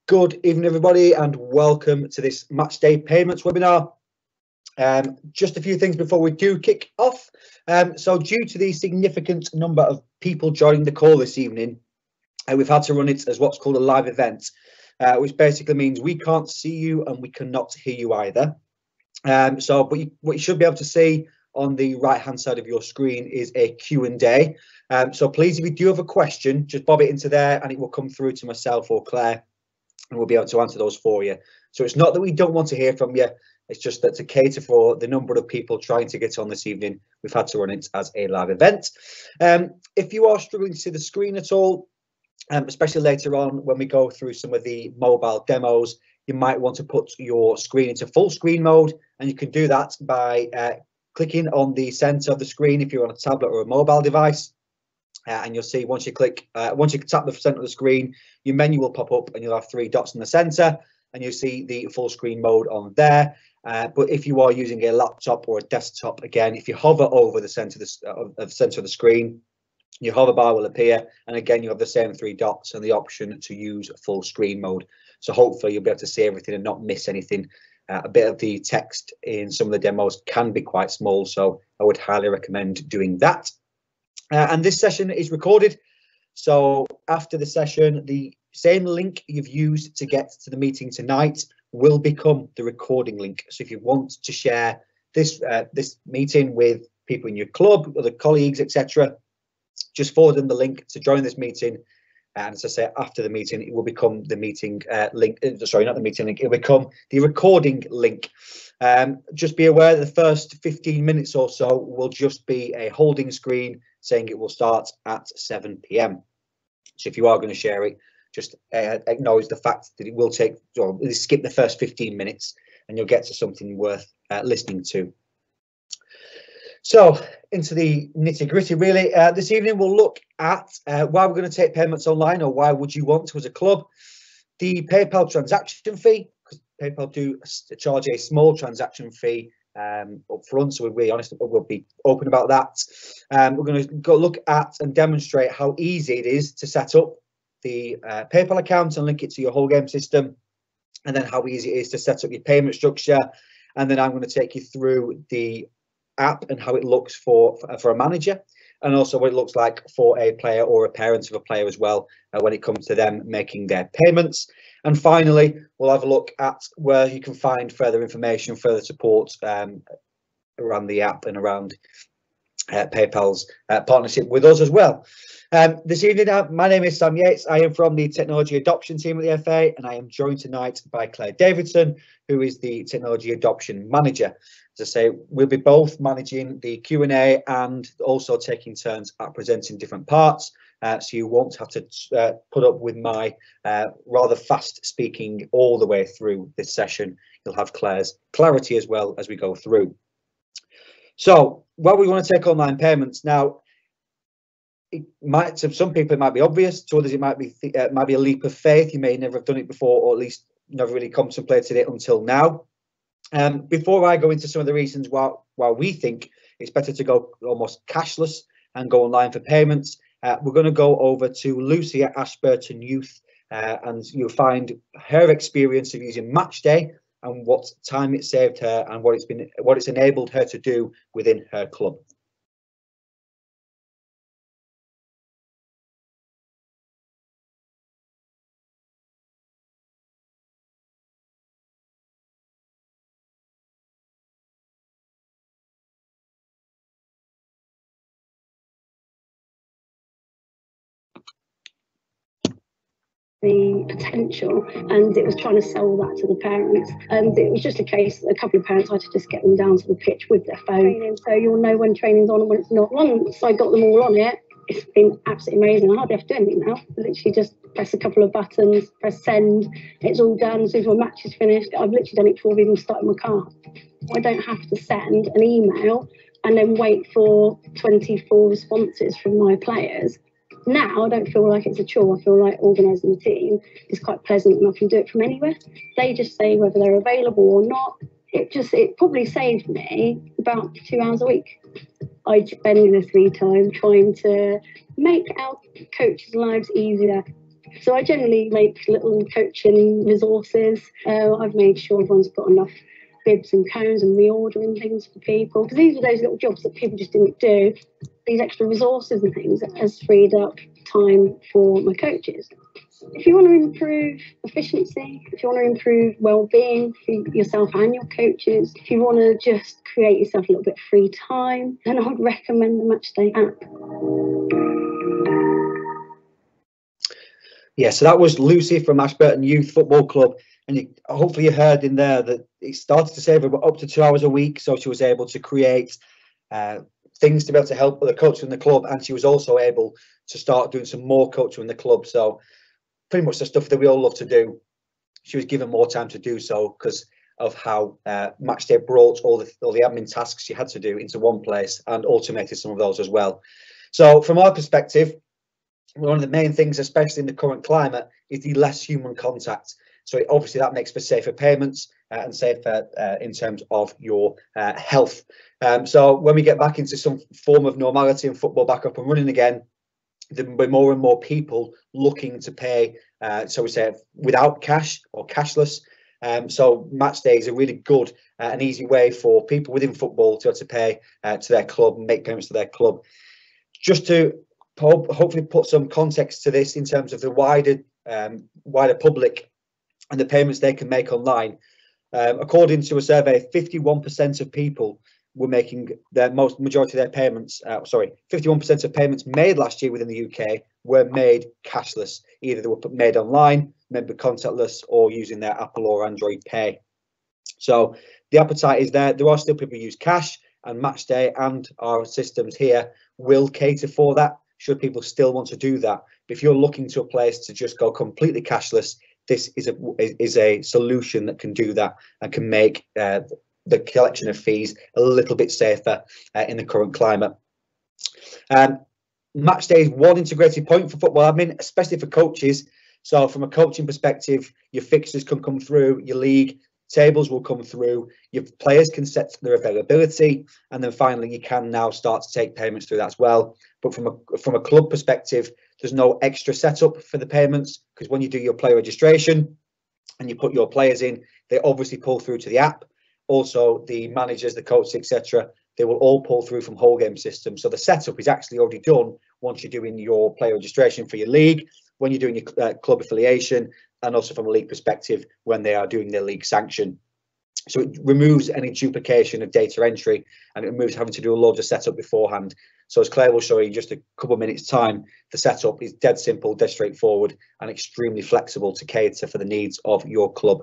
Good evening, everybody, and welcome to this Matchday Payments Webinar. Just a few things before we do kick off. So due to the significant number of people joining the call this evening, we've had to run it as what's called a live event, which basically means we can't see you and we cannot hear you either. But what you should be able to see on the right-hand side of your screen is a Q&A. So please, if you do have a question, just bob it into there and it will come through to myself or Claire, and we'll be able to answer those for you. So it's not that we don't want to hear from you, it's just that to cater for the number of people trying to get on this evening, we've had to run it as a live event. If you are struggling to see the screen at all, especially later on when we go through some of the mobile demos, you might want to put your screen into full screen mode, and you can do that by clicking on the center of the screen if you're on a tablet or a mobile device. And you'll see once you tap the center of the screen, your menu will pop up and you'll have three dots in the center, and you'll see the full screen mode on there. But if you are using a laptop or a desktop, again, if you hover over the center of the screen, your hover bar will appear, and again you have the same three dots and the option to use full screen mode. So hopefully you'll be able to see everything and not miss anything. A bit of the text in some of the demos can be quite small, so I would highly recommend doing that. And this session is recorded, so after the session, the same link you've used to get to the meeting tonight will become the recording link. So if you want to share this meeting with people in your club, other colleagues, etc., just forward them the link to join this meeting. And as I say, after the meeting, it will become the meeting link. Sorry, not the meeting link. It will become the recording link. Just be aware that the first 15 minutes or so will just be a holding screen saying it will start at 7 p.m. So if you are going to share it, just acknowledge the fact that it will take, or skip the first 15 minutes and you'll get to something worth listening to. So into the nitty gritty, really. This evening we'll look at why we're going to take payments online, or why would you want to as a club, the PayPal transaction fee, because PayPal do charge a small transaction fee up front, so we'll be honest, we'll be open about that. We're going to go look at and demonstrate how easy it is to set up the PayPal account and link it to your whole game system, and then how easy it is to set up your payment structure. And then I'm going to take you through the app and how it looks for a manager, and also what it looks like for a player or a parent of a player as well, when it comes to them making their payments. And finally, we'll have a look at where you can find further information, further support around the app and around PayPal's partnership with us as well. This evening, my name is Sam Yates. I am from the Technology Adoption team at the FA, and I am joined tonight by Claire Davidson, who is the Technology Adoption Manager. As I say, we'll be both managing the Q&A and also taking turns at presenting different parts, so you won't have to put up with my rather fast speaking all the way through this session. You'll have Claire's clarity as well as we go through. So, well, we want to take online payments now. It might, to some people, it might be obvious. To others, it might be a leap of faith. You may never have done it before, or at least never really contemplated it until now. Before I go into some of the reasons why we think it's better to go almost cashless and go online for payments, we're going to go over to Lucy at Ashburton Youth, and you'll find her experience of using Matchday and what time it saved her and what it's enabled her to do within her club. The potential, and it was trying to sell that to the parents, and it was just a case, a couple of parents had to just get them down to the pitch with their phone, so you'll know when training's on and when it's not. Once I got them all on it, it's been absolutely amazing. I hardly have to do anything now. I literally just press a couple of buttons, press send, it's all done. As soon as my match is finished, I've literally done it before I've even started my car. I don't have to send an email and then wait for 24 responses from my players. Now I don't feel like it's a chore. I feel like organising the team is quite pleasant and I can do it from anywhere. They just say whether they're available or not. It probably saved me about 2 hours a week. I spend this free time trying to make our coaches' lives easier. So I generally make little coaching resources. I've made sure everyone's got enough bibs and cones and reordering things for people, because these are those little jobs that people just didn't do. These extra resources and things has freed up time for my coaches. If you want to improve efficiency, if you want to improve well-being for yourself and your coaches, if you want to just create yourself a little bit of free time, then I would recommend the Matchday app. Yeah, so that was Lucy from Ashburton Youth Football Club, and hopefully you heard in there that it started to save her up to 2 hours a week, so she was able to create things to be able to help the coach in the club, and she was also able to start doing some more coaching in the club. So pretty much the stuff that we all love to do, she was given more time to do so because of how Matchday brought all the admin tasks she had to do into one place and automated some of those as well. So from our perspective, one of the main things, especially in the current climate, is the less human contact. So obviously that makes for safer payments and safer in terms of your health. So when we get back into some form of normality and football back up and running again, there will be more and more people looking to pay, so we say, without cash or cashless. So Matchday is a really good and easy way for people within football to be able to pay to their club and make payments to their club. Just to hopefully put some context to this in terms of the wider public and the payments they can make online. According to a survey, 51% of people were making their majority of their payments. 51% of payments made last year within the UK were made cashless. Either they were made online, maybe contactless, or using their Apple or Android Pay. So the appetite is there. There are still people who use cash, and Matchday and our systems here will cater for that, should people still want to do that. But if you're looking to a place to just go completely cashless, this is a solution that can do that and can make the collection of fees a little bit safer in the current climate. Matchday is one integrated point for football admin, especially for coaches. So from a coaching perspective, your fixtures can come through, your league tables will come through, your players can set their availability, and then finally you can now start to take payments through that as well. But from a club perspective, there's no extra setup for the payments, because when you do your player registration and you put your players in, they obviously pull through to the app. Also, the managers, the coaches, etc., they will all pull through from whole game system. So the setup is actually already done once you're doing your player registration for your league, when you're doing your club affiliation, and also from a league perspective when they are doing their league sanction. So it removes any duplication of data entry, and it removes having to do a load of setup beforehand. So as Claire will show you in just a couple of minutes time, the setup is dead simple, dead straightforward, and extremely flexible to cater for the needs of your club.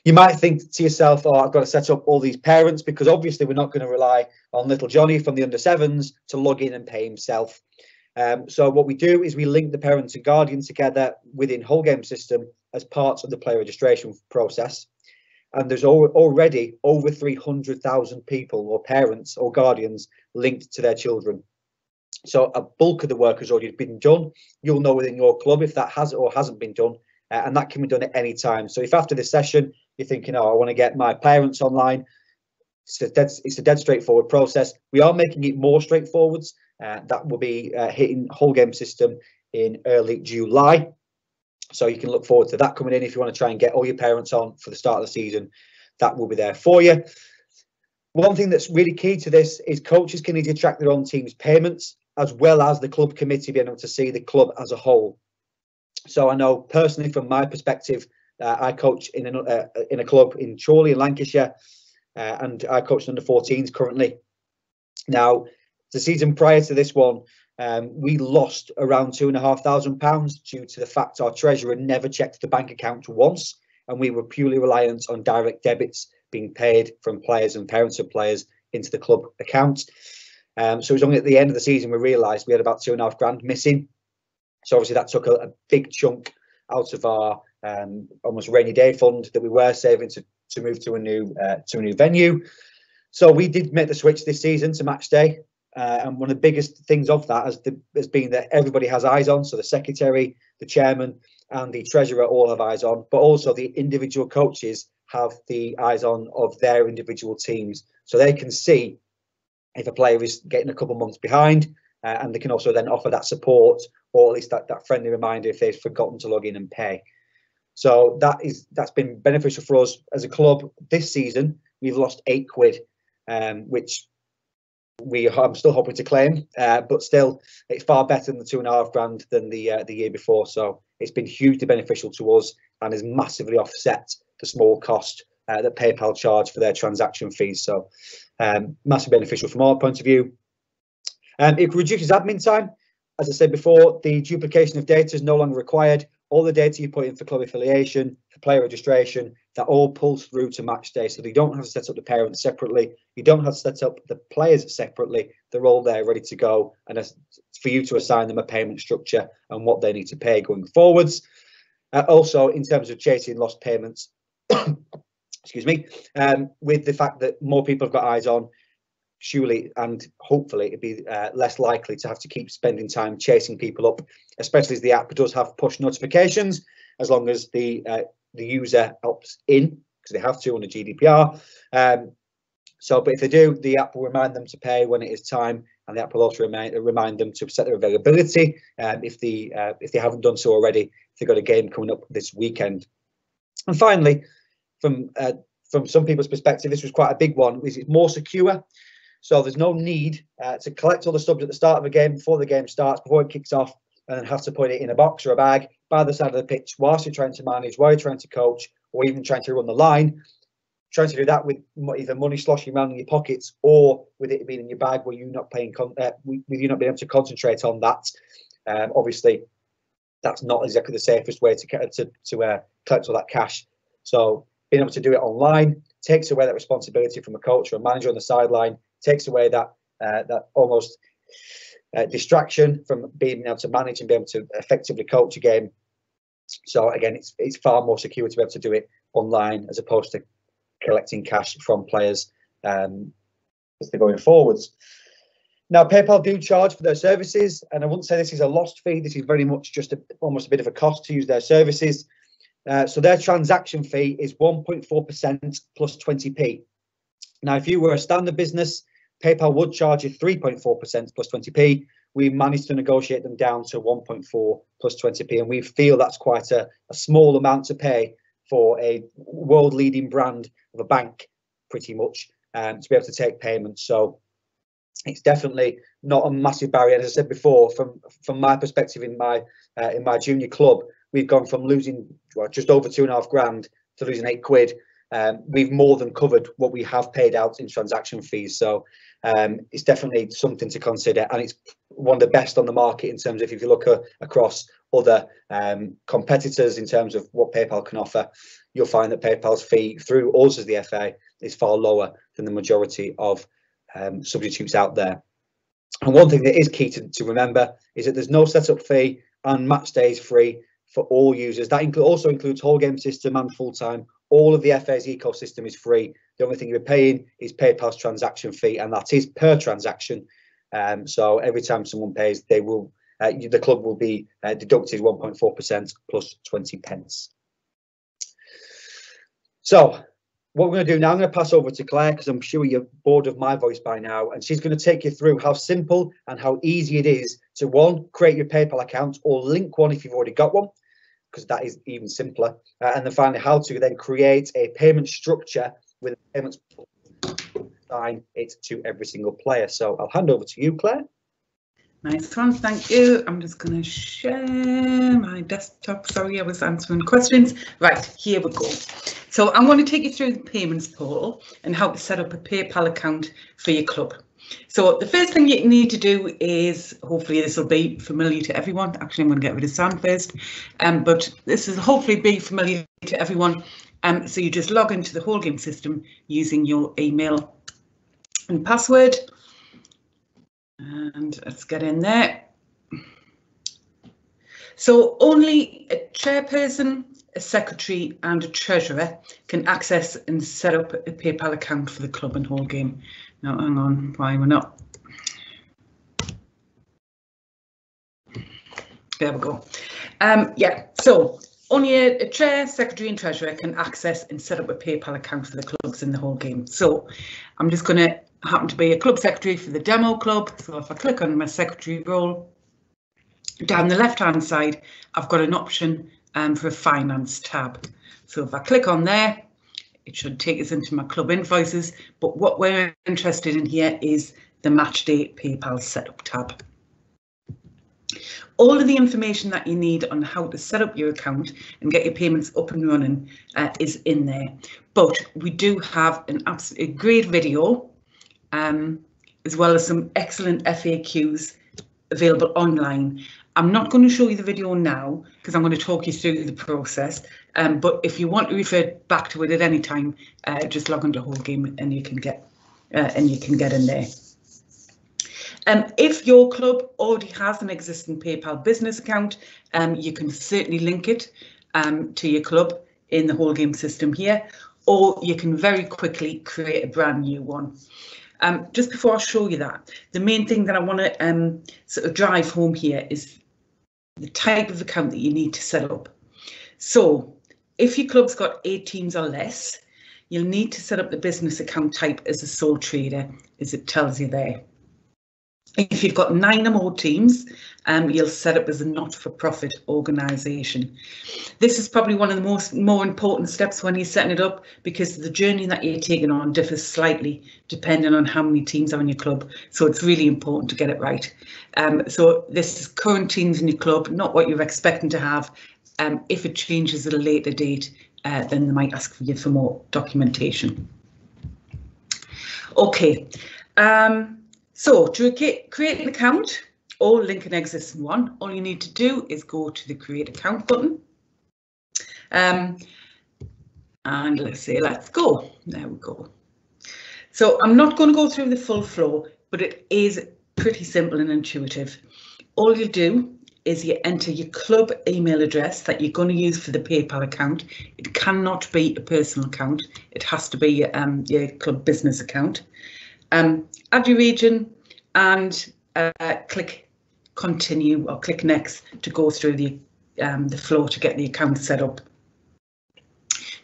You might think to yourself, oh, I've got to set up all these parents, because obviously we're not going to rely on little Johnny from the under-7s to log in and pay himself. So what we do is we link the parent and guardian together within whole game system as part of the player registration process. And there's already over 300,000 people or parents or guardians linked to their children. So a bulk of the work has already been done. You'll know within your club if that has or hasn't been done, and that can be done at any time. So if after this session you're thinking, oh, I want to get my parents online, it's a dead straightforward process. We are making it more straightforward. That will be hitting whole game system in early July. So you can look forward to that coming in. If you want to try and get all your parents on for the start of the season, that will be there for you. One thing that's really key to this is coaches can easily track their own team's payments, as well as the club committee being able to see the club as a whole. So I know personally, from my perspective, I coach in a club in Chorley in Lancashire, and I coach under 14s currently. Now, the season prior to this one, we lost around £2,500 due to the fact our treasurer never checked the bank account once, and we were purely reliant on direct debits being paid from players and parents of players into the club account. So it was only at the end of the season we realised we had about £2,500 missing. So obviously that took a big chunk out of our almost rainy day fund that we were saving to move to a new venue. So we did make the switch this season to Matchday. And one of the biggest things of that has been that everybody has eyes on. So the secretary, the chairman, and the treasurer all have eyes on, but also the individual coaches have the eyes on of their individual teams. So they can see if a player is getting a couple months behind, and they can also then offer that support or at least that friendly reminder if they've forgotten to log in and pay. So that's been beneficial for us as a club. This season we've lost £8, which I'm still hoping to claim, but still it's far better than the £2,500 than the year before. So it's been hugely beneficial to us and has massively offset the small cost that PayPal charge for their transaction fees. So massively beneficial from our point of view. It reduces admin time. As I said before, the duplication of data is no longer required. All the data you put in for club affiliation, for player registration, that all pulls through to Matchday. So they don't have to set up the parents separately. You don't have to set up the players separately. They're all there ready to go. And for you to assign them a payment structure and what they need to pay going forwards. Also, in terms of chasing lost payments, excuse me, with the fact that more people have got eyes on, surely and hopefully it'd be less likely to have to keep spending time chasing people up, especially as the app does have push notifications, as long as the user opts in, because they have to under GDPR. But if they do, the app will remind them to pay when it is time, and the app will also remind them to set their availability if they haven't done so already, if they've got a game coming up this weekend. And finally, from some people's perspective, this was quite a big one, is it's more secure. So there's no need to collect all the subs at the start of a game, before the game starts, before it kicks off, and then have to put it in a box or a bag by the side of the pitch whilst you're trying to manage, while you're trying to coach, or even trying to run the line. Trying to do that with either money sloshing around in your pockets or with it being in your bag, where you're not with you not being able to concentrate on that. Obviously, that's not exactly the safest way to collect all that cash. So being able to do it online takes away that responsibility from a coach or a manager on the sideline, takes away that almost distraction from being able to manage and be able to effectively coach a game. So again, it's far more secure to be able to do it online as opposed to collecting cash from players as they're going forwards. Now, PayPal do charge for their services, and I wouldn't say this is a lost fee. This is very much just almost a bit of a cost to use their services. So their transaction fee is 1.4% plus 20p. Now, if you were a standard business, PayPal would charge you 3.4% plus 20p. We managed to negotiate them down to 1.4 plus 20p, and we feel that's quite a small amount to pay for a world-leading brand of a bank, pretty much, to be able to take payments. So it's definitely not a massive barrier. As I said before, from my perspective in my junior club, we've gone from losing just over £2,500 to losing £8. We've more than covered what we have paid out in transaction fees. So it's definitely something to consider, and it's one of the best on the market in terms of if you look across other competitors in terms of what PayPal can offer, you'll find that PayPal's fee through us as the FA is far lower than the majority of substitutes out there. And one thing that is key to remember is that there's no setup fee, and Matchday is free for all users. That also includes whole game system and full time. All of the FA's ecosystem is free. The only thing you're paying is PayPal's transaction fee, and that is per transaction. So every time someone pays, the club will be deducted 1.4% plus 20p. So what we're going to do now, I'm going to pass over to Claire, because I'm sure you're bored of my voice by now, and she's going to take you through how simple and how easy it is to, one, create your PayPal account or link one if you've already got one, because that is even simpler, and then finally how to then create a payment structure with a payments assign it to every single player. So I'll hand over to you, Claire. Nice one, thank you. I'm just going to share my desktop. Sorry, I was answering questions. Right, here we go. So I'm going to take you through the payments portal and how to set up a PayPal account for your club. So the first thing you need to do is, hopefully this will be familiar to everyone. Actually, I'm going to get rid of sound first, but this is hopefully be familiar to everyone. So you just log into the whole game system using your email and password. And let's get in there. So only a chairperson, a secretary and a treasurer can access and set up a PayPal account for the club and whole game. Now, hang on, why we're not. There we go. Yeah, so only a chair, secretary and treasurer can access and set up a PayPal account for the clubs in the whole game. So I'm just going to happen to be a club secretary for the demo club. So if I click on my secretary role, Down the left hand side, I've got an option for a finance tab. So if I click on there, it should take us into my club invoices, but what we're interested in here is the Matchday PayPal setup tab. All of the information that you need on how to set up your account and get your payments up and running is in there. But we do have an absolutely great video, as well as some excellent FAQs available online. I'm not going to show you the video now because I'm going to talk you through the process. But if you want to refer back to it at any time, just log into WholeGame and you can get in there. If your club already has an existing PayPal business account, you can certainly link it to your club in the WholeGame system here, or you can very quickly create a brand new one. Just before I show you that, the main thing that I want to sort of drive home here is the type of account that you need to set up. So if your club's got 8 teams or less, you'll need to set up the business account type as a sole trader, as it tells you there. If you've got 9 or more teams, you'll set up as a not-for-profit organisation. This is probably one of the more important steps when you're setting it up, because the journey that you're taking on differs slightly depending on how many teams are in your club. So it's really important to get it right. So this is current teams in your club, not what you're expecting to have. If it changes at a later date, then they might ask for you for more documentation. Okay. So to create an account or link an existing one, all you need to do is go to the Create Account button. And let's say, let's go. There we go. So I'm not going to go through the full flow, but it is pretty simple and intuitive. All you do is you enter your club email address that you're going to use for the PayPal account. It cannot be a personal account. It has to be your club business account. Add your region and click continue or click next to go through the flow to get the account set up.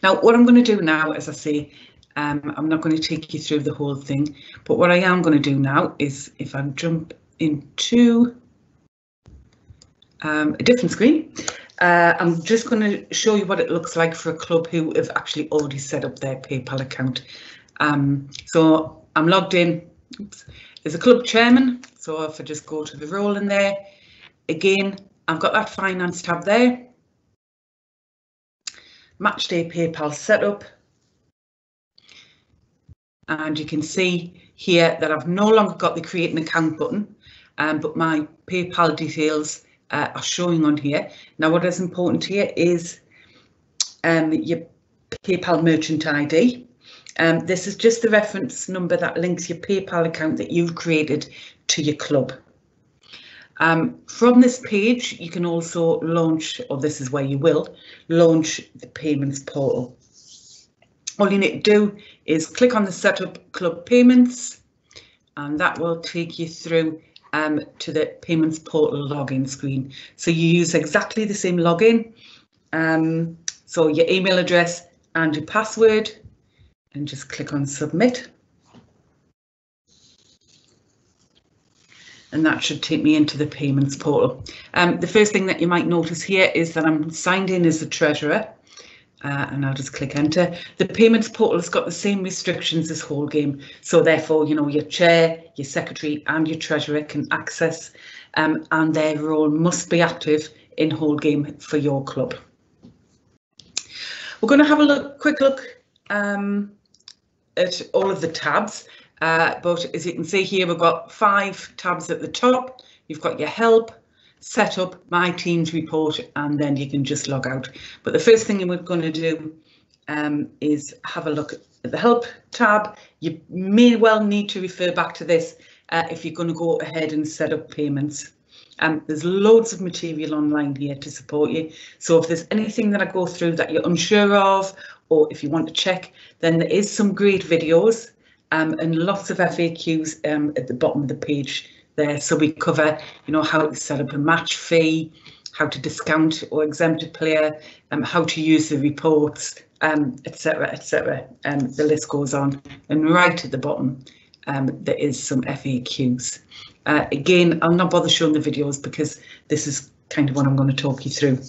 Now, what I'm going to do now, as I say, I'm not going to take you through the whole thing, but what I am going to do now is, if I jump into a different screen, I'm just going to show you what it looks like for a club who have actually already set up their PayPal account. So I'm logged in. Oops. There's a club chairman, so if I just go to the role in there, again, I've got that finance tab there. Matchday PayPal setup. And you can see here that I've no longer got the create an account button, but my PayPal details are showing on here. Now, what is important here is your PayPal merchant ID. This is just the reference number that links your PayPal account that you've created to your club. From this page, you can also launch, or this is where you will, launch the payments portal. All you need to do is click on the Setup Club Payments, and that will take you through to the Payments Portal login screen. So you use exactly the same login, so your email address and your password, and just click on Submit. And that should take me into the Payments Portal. The first thing that you might notice here is that I'm signed in as the treasurer, and I'll just click Enter. The Payments Portal has got the same restrictions as WholeGame, so therefore, you know, your chair, your secretary and your treasurer can access, and their role must be active in WholeGame for your club. We're going to have a quick look at all of the tabs, but as you can see here, we've got 5 tabs at the top. You've got your help, setup, my teams report, and then you can just log out. But the first thing we're going to do is have a look at the help tab. You may well need to refer back to this if you're going to go ahead and set up payments. There's loads of material online here to support you. So if there's anything that I go through that you're unsure of, or if you want to check, then there is some great videos and lots of FAQs at the bottom of the page there. So we cover, you know, how to set up a match fee, how to discount or exempt a player, how to use the reports, etc., etc. The list goes on. And right at the bottom, there is some FAQs. Again, I'll not bother showing the videos because this is kind of what I'm going to talk you through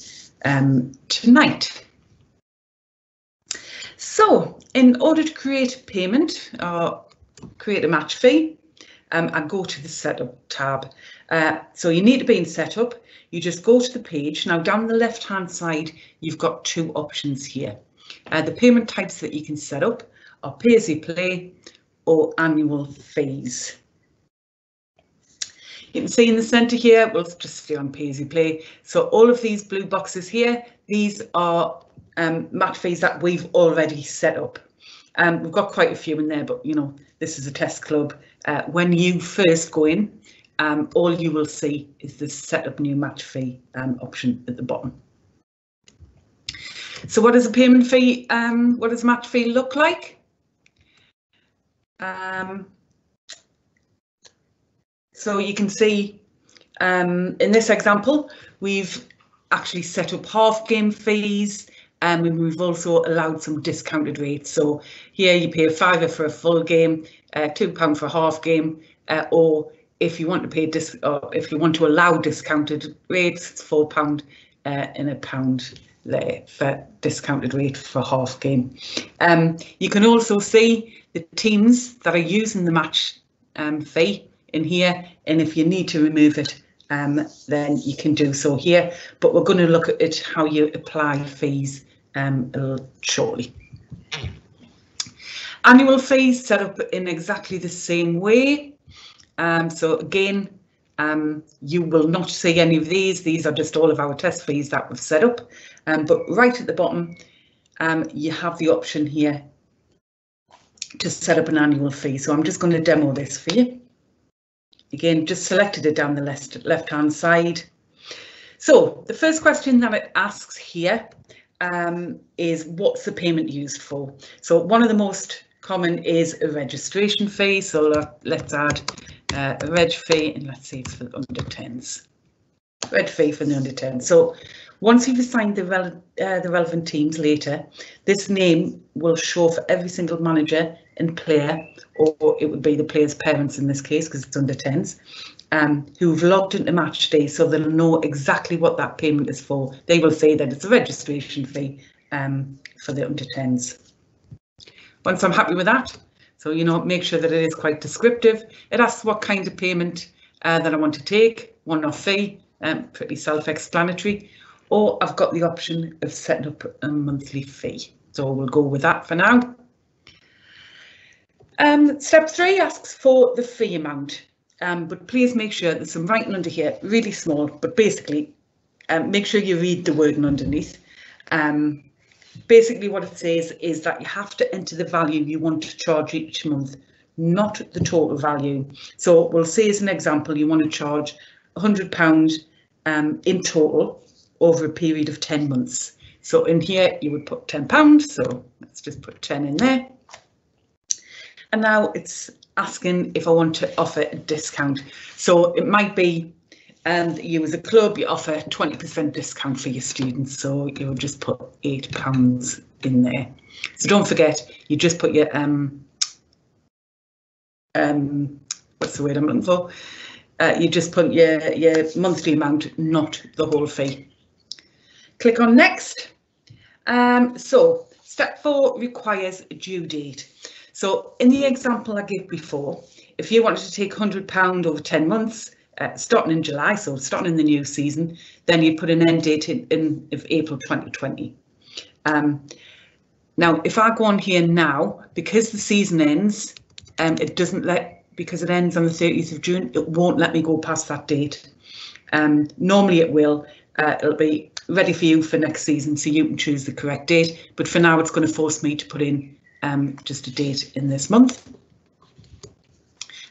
tonight. So in order to create a payment or create a match fee, I go to the setup tab. So you need to be in setup. You just go to the page. Now down the left hand side, you've got two options here. The payment types that you can set up are pay as you play or annual fees. You can see in the centre here, we'll just stay on pay as you play. So all of these blue boxes here, these are match fees that we've already set up. We've got quite a few in there, but you know, this is a test club. When you first go in, all you will see is the set up new match fee option at the bottom. So what does a payment fee, what does a match fee look like? So you can see in this example, we've actually set up half game fees, and we've also allowed some discounted rates. So here you pay £5 for a full game, £2 for a half game, or if you want to pay if you want to allow discounted rates, it's £4 and £1 there for discounted rate for half game. You can also see the teams that are using the match fee in here, and if you need to remove it, then you can do so here. But we're going to look at how you apply fees shortly. Annual fees set up in exactly the same way. So again, you will not see any of these. These are just all of our test fees that we've set up. But right at the bottom, you have the option here to set up an annual fee. So I'm just going to demo this for you. Again, just selected it down the left-hand side. So the first question that it asks here is what's the payment used for? So one of the most common is a registration fee. So let's add a reg fee, and let's say it's for under 10s. Reg fee for the under 10s. So once you've assigned the relevant teams later, this name will show for every single manager and player, or it would be the player's parents in this case because it's under 10s, who've logged into Matchday, so they'll know exactly what that payment is for. They will say that it's a registration fee for the under 10s. Once I'm happy with that, so you know, make sure that it is quite descriptive. It asks what kind of payment that I want to take, one-off fee, pretty self-explanatory, or I've got the option of setting up a monthly fee. So we'll go with that for now. Step 3 asks for the fee amount, but please make sure there's some writing under here, really small, but basically make sure you read the wording underneath. Basically what it says is that you have to enter the value you want to charge each month, not the total value. So we'll say as an example, you want to charge £100 in total over a period of 10 months. So in here you would put £10, so let's just put 10 in there. And now it's asking if I want to offer a discount. So it might be that you as a club, you offer 20% discount for your students. So you would just put £8 in there. So don't forget, you just put your, what's the word I'm looking for? You just put your monthly amount, not the whole fee. Click on next. So step 4 requires a due date. So in the example I gave before, if you wanted to take £100 over 10 months, starting in July, so starting in the new season, then you put an end date in April 2020. Now, if I go on here now, because the season ends, it doesn't because it ends on the 30th of June, it won't let me go past that date. Normally it will. It'll be ready for you for next season, so you can choose the correct date. But for now, it's going to force me to put in just a date in this month.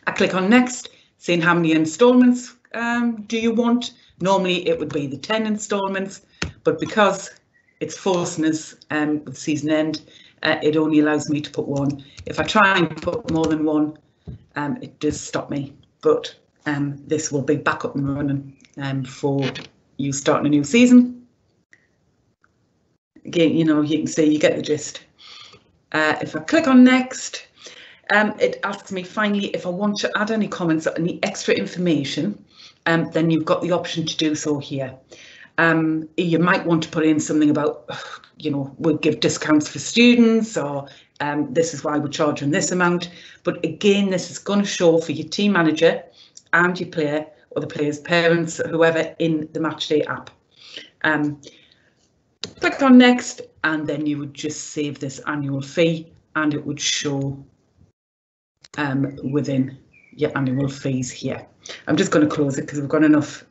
I click on next, saying how many instalments do you want. Normally it would be the 10 instalments, but because it's forcing us with season end, it only allows me to put 1. If I try and put more than 1, it does stop me. But this will be back up and running for you starting a new season. Again, you know, you can see, you get the gist. If I click on next, it asks me finally if I want to add any comments or any extra information, then you've got the option to do so here. You might want to put in something about, we'll give discounts for students, or this is why we're charging this amount. But again, this is going to show for your team manager and your player, or the player's parents, or whoever, in the Matchday app. Click on next, and then you would just save this annual fee, and it would show within your annual fees here. I'm just going to close it because we've got enough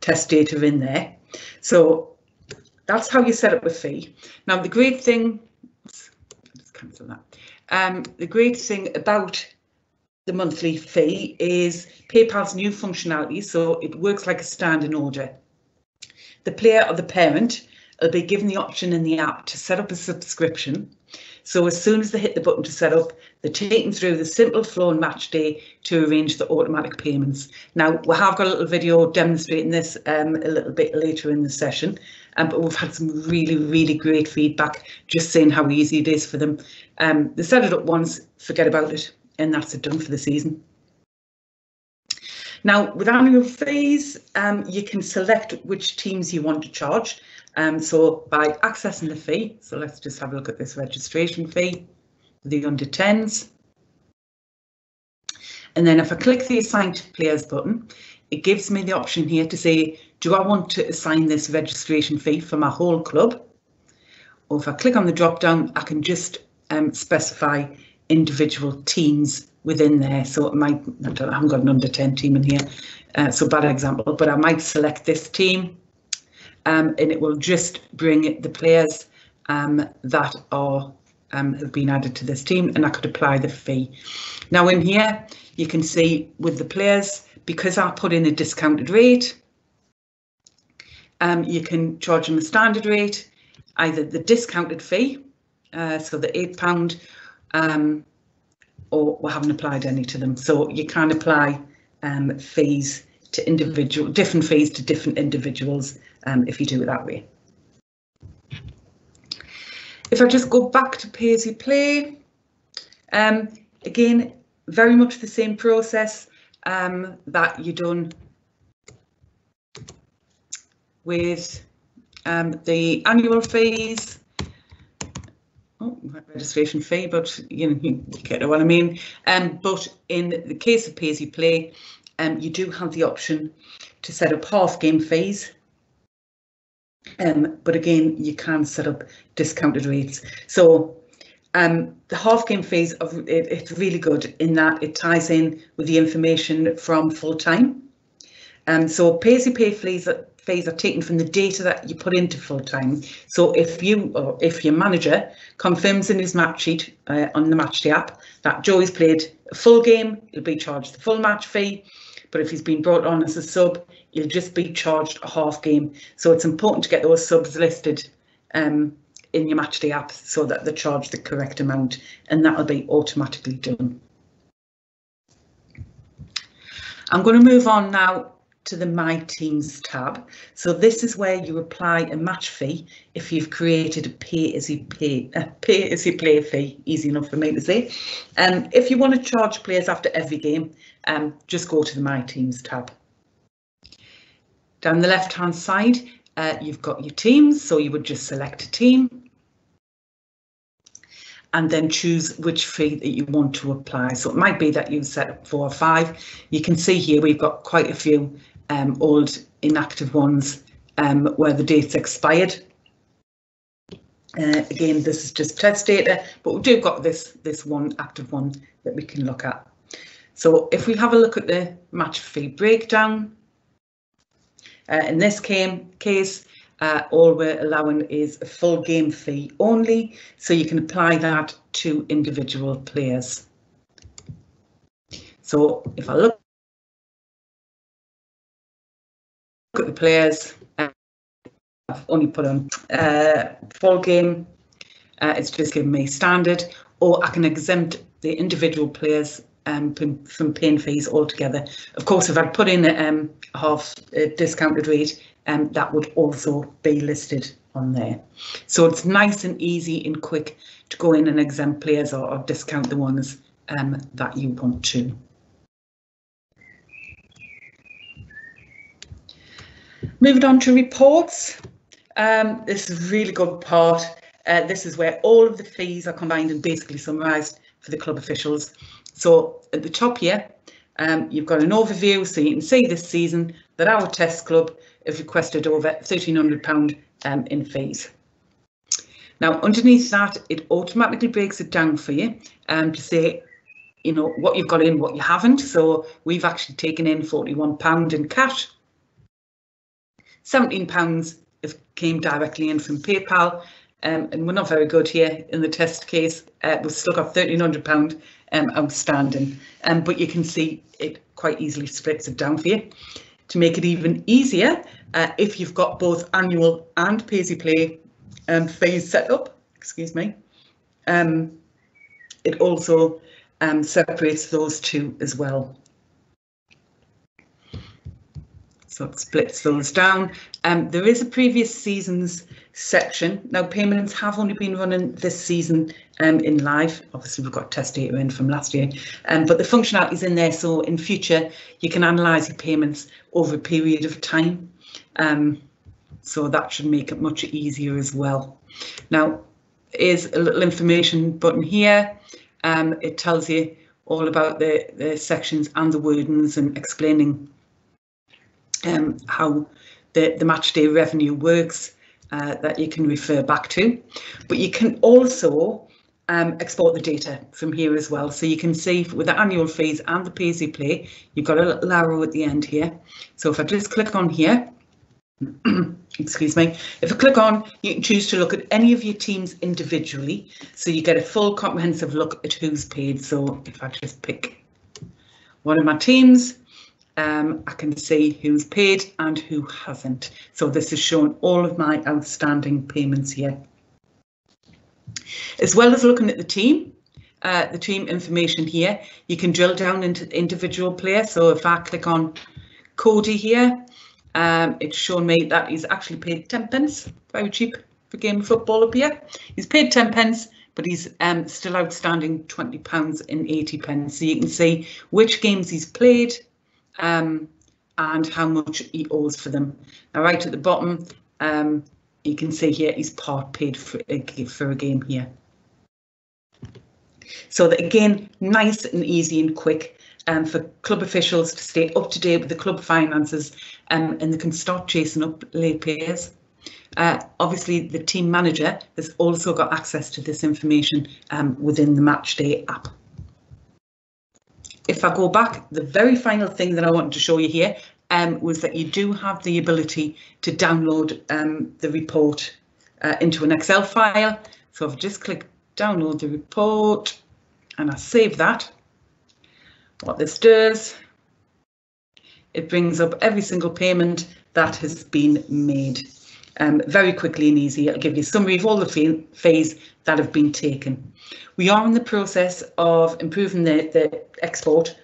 test data in there. So that's how you set up a fee. Now the great thing, let's cancel that. The great thing about the monthly fee is PayPal's new functionality, so it works like a standing order. The player or the parent will be given the option in the app to set up a subscription. So as soon as they hit the button to set up, they're taken through the simple flow in Matchday to arrange the automatic payments. Now, we have got a little video demonstrating this a little bit later in the session, but we've had some really, really great feedback just saying how easy it is for them. They set it up once, forget about it, and that's it, done for the season. Now, with annual fees, you can select which teams you want to charge. So by accessing the fee, so let's just have a look at this registration fee, the under 10s. And then if I click the Assign to Players button, it gives me the option here to say, do I want to assign this registration fee for my whole club? Or if I click on the drop down, I can just specify individual teams within there. So it might, I haven't got an under 10 team in here, so bad example, but I might select this team. And it will just bring the players that are have been added to this team, and I could apply the fee. Now in here you can see with the players, because I put in a discounted rate, you can charge them a standard rate, either the discounted fee, so the £8, or we haven't applied any to them. So you can apply fees to different fees to different individuals if you do it that way. If I just go back to Pay As You Play, again, very much the same process that you've done with the annual fees. Oh, registration fee, but you get what I mean. But in the case of Pay As You Play, you do have the option to set up half game fees. But again, you can set up discounted rates. So the half game fees, it's really good in that it ties in with the information from full time. So Pay As You Play fees are taken from the data that you put into full time. So if your manager confirms in his match sheet on the Matchday app that Joey's played a full game, he'll be charged the full match fee. But if he's been brought on as a sub, he'll just be charged a half game. So it's important to get those subs listed in your Matchday app so that they charge the correct amount, and that'll be automatically done. I'm going to move on now to the My Teams tab. So this is where you apply a match fee if you've created a Pay As You Play fee, easy enough for me to say. If you want to charge players after every game, just go to the My Teams tab. Down the left hand side, you've got your teams, so you would just select a team and then choose which fee that you want to apply. So it might be that you set up 4 or 5. You can see here we've got quite a few old inactive ones where the date's expired. Again, this is just test data, but we do got this one active one that we can look at. So if we have a look at the match fee breakdown, in this case, all we're allowing is a full game fee only, so you can apply that to individual players. So if I look at the players, I've only put on full game, it's just giving me standard, or I can exempt the individual players from paying fees altogether. Of course, if I'd put in a half discounted rate, that would also be listed on there. So it's nice and easy and quick to go in and exempt players or discount the ones that you want to. Moving on to reports. This is a really good part. This is where all of the fees are combined and basically summarised for the club officials. So at the top here, you've got an overview, so you can see this season that our test club have requested over £1,300 in fees. Now, underneath that, it automatically breaks it down for you to say, you know, what you've got in, what you haven't. So we've actually taken in £41 in cash. £17 came directly in from PayPal, and we're not very good here in the test case. We've still got £1,300 outstanding, but you can see it quite easily splits it down for you. To make it even easier, if you've got both annual and pay-as-you-play fees set up, excuse me, it also separates those two as well. So it splits those down. There is a previous seasons section. Now, payments have only been running this season in live. Obviously, we've got test data in from last year, but the functionality is in there. So in future, you can analyse your payments over a period of time. So that should make it much easier as well. Now, here's a little information button here. It tells you all about the sections and the wordings and explaining how the match day revenue works, that you can refer back to. But you can also export the data from here as well. So you can see with the annual fees and the pay-as-you-play, you've got a little arrow at the end here. So if I just click on here, excuse me, if I click on, you can choose to look at any of your teams individually. So you get a full comprehensive look at who's paid. So if I just pick one of my teams, I can see who's paid and who hasn't. So this is showing all of my outstanding payments here. As well as looking at the team information here, you can drill down into individual players. So if I click on Cody here, it's shown me that he's actually paid 10 pence, very cheap for game of football up here. He's paid 10 pence, but he's still outstanding £20 and 80 pence. So you can see which games he's played, and how much he owes for them. Now, right at the bottom, you can see here he's part paid for a game here. So that, again, nice and easy and quick for club officials to stay up to date with the club finances, and they can start chasing up late payers. Obviously, the team manager has also got access to this information within the Matchday app. If I go back, the very final thing that I wanted to show you here was that you do have the ability to download the report into an Excel file. So if I just click download the report and I save that, what this does, it brings up every single payment that has been made very quickly and easy. It'll give you a summary of all the fees that have been taken. We are in the process of improving the export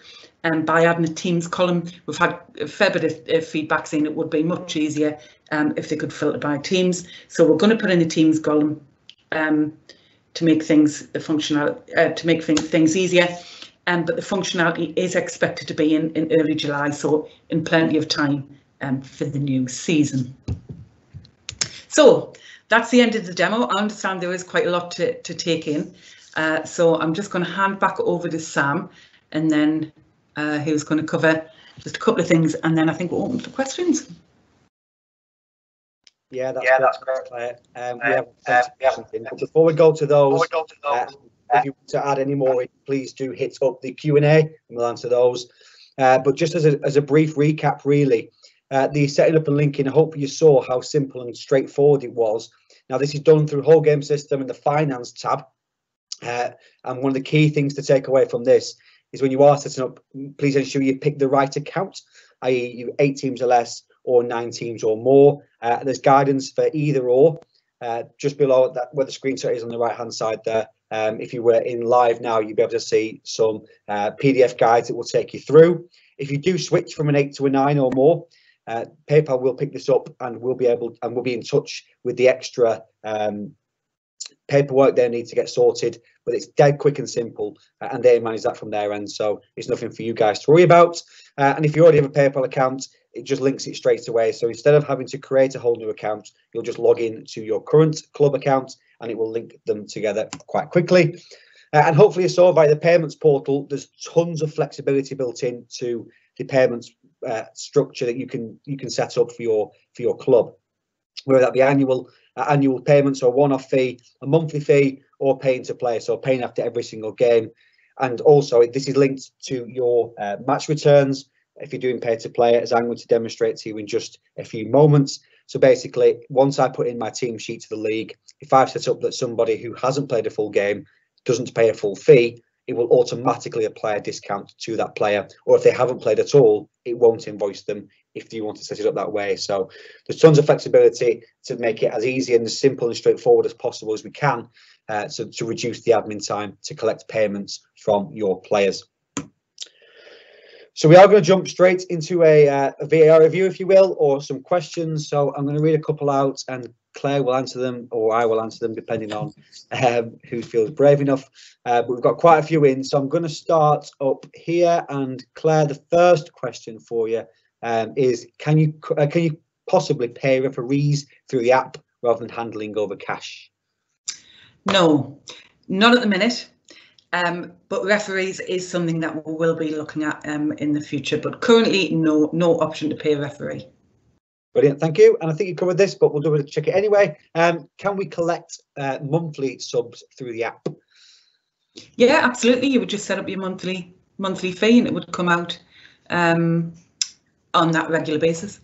by adding a teams column. We've had a fair bit of feedback saying it would be much easier if they could filter by teams. So we're going to put in a teams column to make things things easier. But the functionality is expected to be in early July, so in plenty of time for the new season. So that's the end of the demo. I understand there is quite a lot to take in. So I'm just going to hand back over to Sam, and then who's going to cover just a couple of things, and then I think we'll open for questions. Yeah, that's great, Claire. But before we go to those, if you want to add any more, please do hit up the Q&A and we'll answer those. But just as a brief recap, really, the setting up and linking, I hope you saw how simple and straightforward it was. Now, this is done through whole game system and the finance tab. And one of the key things to take away from this is when you are setting up, please ensure you pick the right account, i.e. you 8 teams or less or 9 teams or more. There's guidance for either or. Just below that, where the screenshot is on the right hand side there. If you were in live now, you'll be able to see some PDF guides that will take you through. If you do switch from an 8 to a 9 or more, PayPal will pick this up and we'll be in touch with the extra paperwork they need to get sorted, but it's dead quick and simple, and they manage that from their end, so it's nothing for you guys to worry about. And if you already have a PayPal account, it just links it straight away, so instead of having to create a whole new account, you'll just log in to your current club account and it will link them together quite quickly. And hopefully you saw via the payments portal, there's tons of flexibility built into the payments structure that you can set up for your club, whether that be annual payments or one-off fee, a monthly fee, or paying to play, so paying after every single game. And also this is linked to your match returns if you're doing pay to play, as I'm going to demonstrate to you in just a few moments. So basically, once I put in my team sheet to the league, if I've set up that somebody who hasn't played a full game doesn't pay a full fee, it will automatically apply a discount to that player, or if they haven't played at all, it won't invoice them if you want to set it up that way. So there's tons of flexibility to make it as easy and as simple and straightforward as possible as we can, so to reduce the admin time to collect payments from your players. So we are going to jump straight into a VAR review, if you will, or some questions. So I'm going to read a couple out and Claire will answer them, or I will answer them, depending on who feels brave enough. But we've got quite a few in, so I'm going to start up here. And Claire, the first question for you is: can you possibly pay referees through the app rather than handling over cash? No, not at the minute. But referees is something that we will be looking at in the future. But currently, no option to pay a referee. Brilliant, thank you. And I think you covered this, but we'll do it, check it anyway. Can we collect monthly subs through the app? Yeah, absolutely. You would just set up your monthly fee, and it would come out on that regular basis.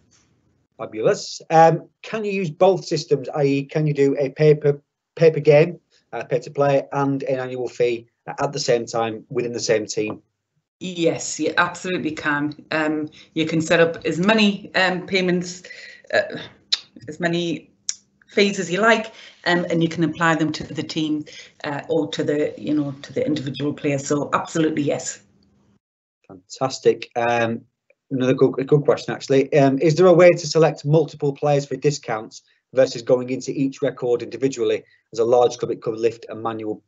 Fabulous. Can you use both systems? I.e., can you do a paper game, pay to play, and an annual fee at the same time within the same team? Yes, you absolutely can. You can set up as many payments, as many fees as you like, and you can apply them to the team or to the individual player. So absolutely, yes. Fantastic. Another good question, actually. Is there a way to select multiple players for discounts versus going into each record individually? As a large club, it could lift a manual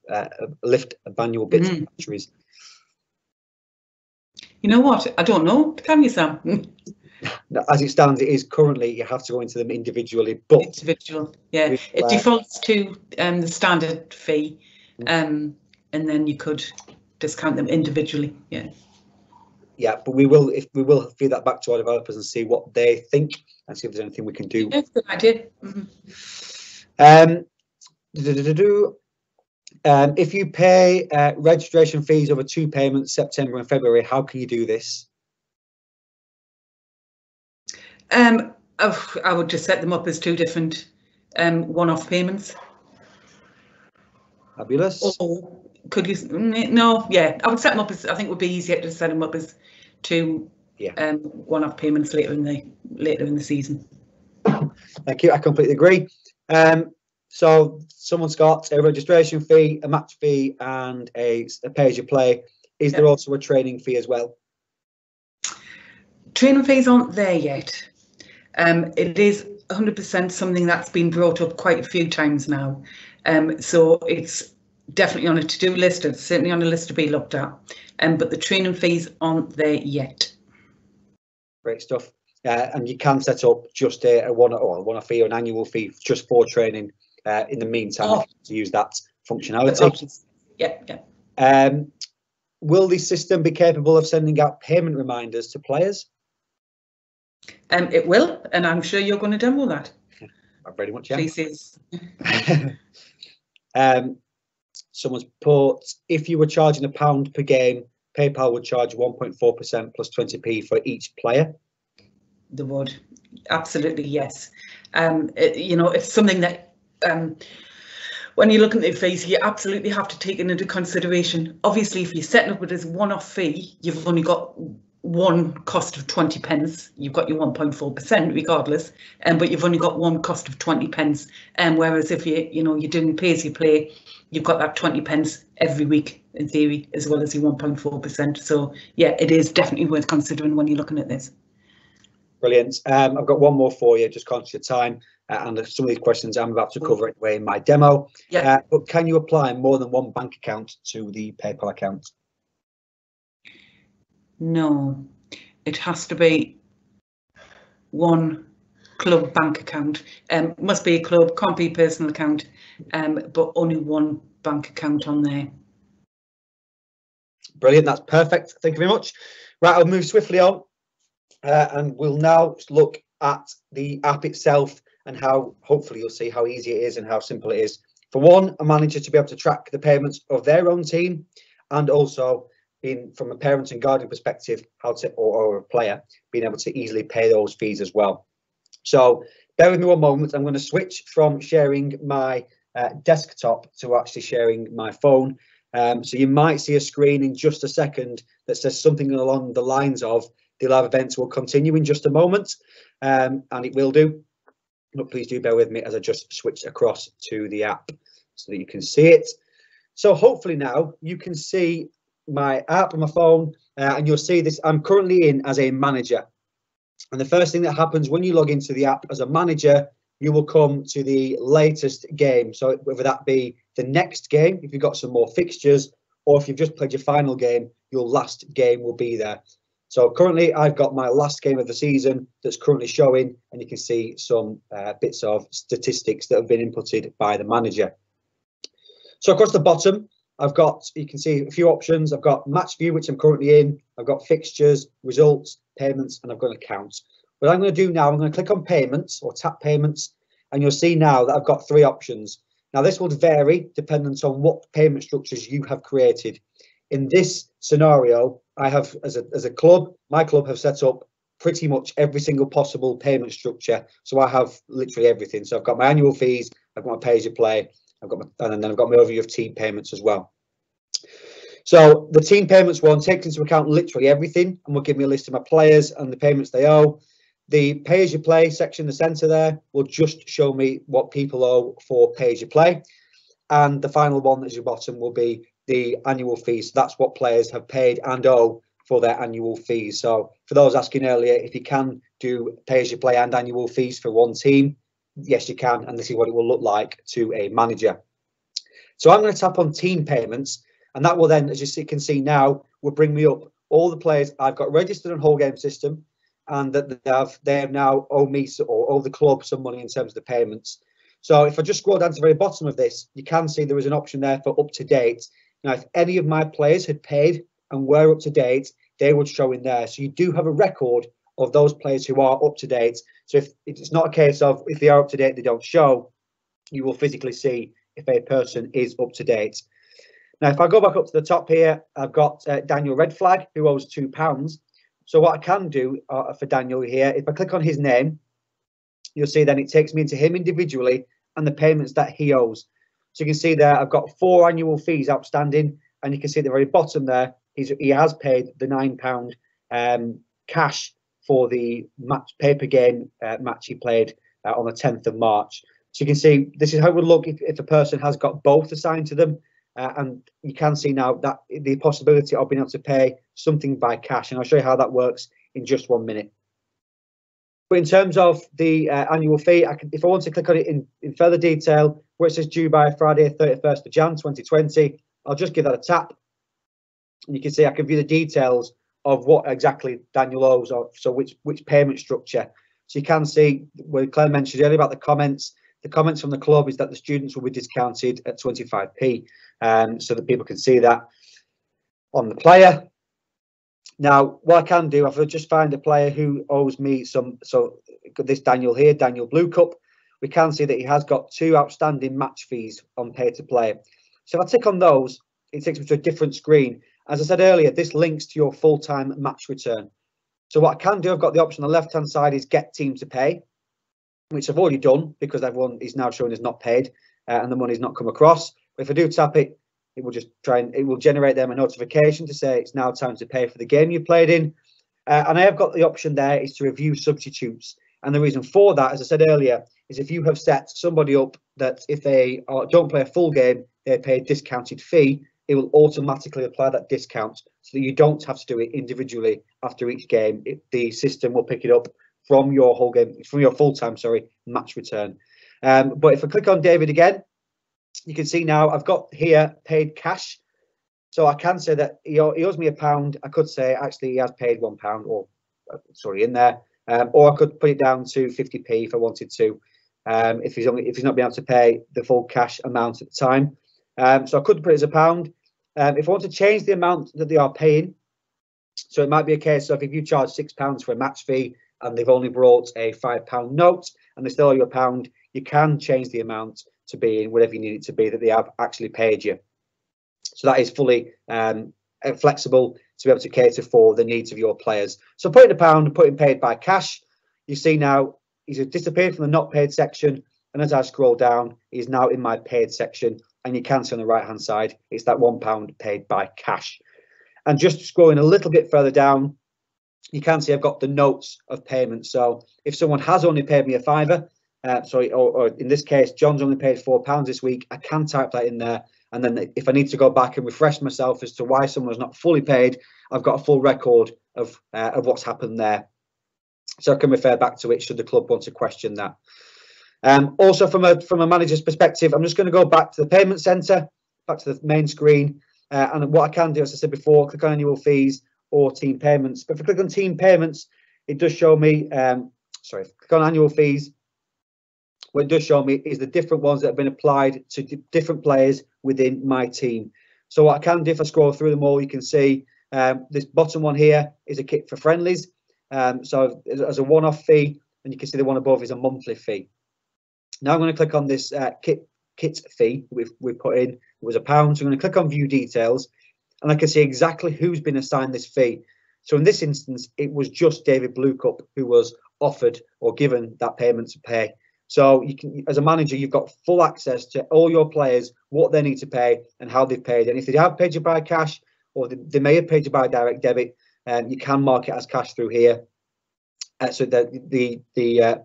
bits of batteries. You know what? I don't know. Can you, Sam? As it stands, it is currently you have to go into them individually. But individual, yeah, it defaults to the standard fee, and then you could discount them individually. Yeah. Yeah, but we will feed that back to our developers and see what they think and see if there's anything we can do. Yeah, good idea. If you pay registration fees over 2 payments, September and February, how can you do this? I would just set them up as 2 different one-off payments. Fabulous. Or could you? No, yeah, I would set them up as. I think it would be easier to set them up as 2 one-off payments later in the season. Thank you. I completely agree. So someone's got a registration fee, a match fee, and a pay-as-you-play. Is there also a training fee as well? Training fees aren't there yet. It is 100% something that's been brought up quite a few times now. So it's definitely on a to-do list. It's certainly on a list to be looked at. But the training fees aren't there yet. Great stuff. And you can set up just a one-off fee or an annual fee just for training. In the meantime, to use that functionality. Yeah. Will the system be capable of sending out payment reminders to players? It will, and I'm sure you're going to demo that. I very much am. Please. Someone's put, if you were charging £1 per game, PayPal would charge 1.4% plus 20p for each player. They would, absolutely, yes. It's something that when you look at the fees, you absolutely have to take it into consideration. Obviously, if you're setting up it as one-off fee, you've only got one cost of 20 pence. You've got your 1.4% regardless, but you've only got one cost of 20 pence. Whereas if you're doing pay as you play, you've got that 20 pence every week in theory, as well as your 1.4%. So yeah, it is definitely worth considering when you're looking at this. Brilliant. I've got one more for you, just conscious of time, and some of these questions I'm about to cover anyway in my demo. Yeah. But can you apply more than one bank account to the PayPal account? No, it has to be one club bank account. Must be a club, can't be a personal account, but only one bank account on there. Brilliant, that's perfect. Thank you very much. Right, I'll move swiftly on, and we'll now look at the app itself and how, hopefully you'll see how easy it is and how simple it is for a manager to be able to track the payments of their own team, and also from a parent and guardian perspective, or a player being able to easily pay those fees as well. So bear with me one moment. I'm going to switch from sharing my desktop to actually sharing my phone. So you might see a screen in just a second that says something along the lines of the live event will continue in just a moment, and it will do. But please do bear with me as I just switch across to the app so that you can see it. So hopefully now you can see my app on my phone, and you'll see this. I'm currently in as a manager. And the first thing that happens when you log into the app as a manager, you will come to the latest game. So whether that be the next game, if you've got some more fixtures, or if you've just played your final game, your last game will be there. So currently I've got my last game of the season that's currently showing, and you can see some bits of statistics that have been inputted by the manager. So across the bottom, you can see a few options. I've got match view, which I'm currently in. I've got fixtures, results, payments, and I've got accounts. What I'm going to do now, I'm going to click on payments or tap payments, and you'll see now that I've got 3 options. Now this will vary dependent on what payment structures you have created. In this scenario, I have, as a club, my club have set up pretty much every single possible payment structure. So I have literally everything. So I've got my annual fees, I've got my pay as you play, and then I've got my overview of team payments as well. So the team payments one takes into account literally everything, and will give me a list of my players and the payments they owe. The pay as you play section in the center there will just show me what people owe for pay as you play. And the final one that's your bottom will be the annual fees. So that's what players have paid and owe for their annual fees. So for those asking earlier, if you can do pay as you play and annual fees for one team, yes, you can. And this is what it will look like to a manager. So I'm going to tap on team payments, and that will then, as you can see now, will bring me up all the players I've got registered on whole game system, and that they have now owe me or owe the club some money in terms of the payments. So if I just scroll down to the very bottom of this, you can see there is an option there for up to date. Now, if any of my players had paid and were up to date, they would show in there. So you do have a record of those players who are up to date. So if it's not a case of if they are up to date, they don't show, you will physically see if a person is up to date. Now, if I go back up to the top here, I've got Daniel Red Flag, who owes £2. So what I can do for Daniel here, if I click on his name, you'll see then it takes me into him individually and the payments that he owes. So you can see there, I've got 4 annual fees outstanding, and you can see at the very bottom there, he has paid the £9 cash for the paper game match he played on the 10th of March. So you can see this is how it would look if a person has got both assigned to them. And you can see now that the possibility of being able to pay something by cash, and I'll show you how that works in just 1 minute. But in terms of the annual fee, if I want to click on it in further detail, where it says due by Friday 31st of Jan 2020, I'll just give that a tap, and you can see I can view the details of what exactly Daniel owes, so which payment structure. So you can see where Claire mentioned earlier about the comments. The comments from the club is that the students will be discounted at 25p, so that people can see that on the player. Now, what I can do, if I just find a player who owes me some, so this Daniel here, Daniel Blue Cup, we can see that he has got 2 outstanding match fees on pay to play. So if I tick on those, it takes me to a different screen. As I said earlier, this links to your full-time match return. So what I can do, I've got the option on the left-hand side is get team to pay, which I've already done because everyone is now showing as not paid and the money's not come across. But if I do tap it, it will just it will generate them a notification to say it's now time to pay for the game you played in. And I have got the option there is to review substitutes. And the reason for that, as I said earlier, is if you have set somebody up that if they don't play a full game, they pay a discounted fee, it will automatically apply that discount so that you don't have to do it individually after each game. The system will pick it up from your whole game, from your full-time, match return. But if I click on David again, you can see now I've got here paid cash. So I can say that he owes me £1. I could say actually he has paid £1 or in there, or I could put it down to 50p if I wanted to, if he's not been able to pay the full cash amount at the time. So I could put it as £1. If I want to change the amount that they are paying, so it might be a case of if you charge £6 for a match fee and they've only brought a £5 note and they still owe you £1, you can change the amount to be in whatever you need it to be that they have actually paid you. So that is fully flexible to be able to cater for the needs of your players. So putting £1 and putting paid by cash, you see now he's disappeared from the not paid section, and as I scroll down, he's now in my paid section, and you can see on the right hand side it's that £1 paid by cash. And just scrolling a little bit further down, you can see I've got the notes of payment. So if someone has only paid me a £5, or in this case John's only paid £4 this week, I can type that in there. And then if I need to go back and refresh myself as to why someone's not fully paid, I've got a full record of what's happened there. So I can refer back to it should the club want to question that. Also from a manager's perspective, I'm just going to go back to the payment centre, back to the main screen. And what I can do, as I said before, click on annual fees or team payments. But if I click on team payments, it does show me, click on annual fees. What it does show me is the different ones that have been applied to different players within my team. So what I can do, if I scroll through them all, you can see this bottom one here is a kit for friendlies. So as a one-off fee, and you can see the one above is a monthly fee. Now I'm going to click on this kit fee we've put in. It was £1. So I'm going to click on view details, and I can see exactly who's been assigned this fee. So in this instance, it was just David Bluecup who was offered or given that payment to pay. So you can, as a manager, you've got full access to all your players, what they need to pay and how they've paid. And if they have paid you by cash, or they may have paid you by direct debit, you can mark it as cash through here. So the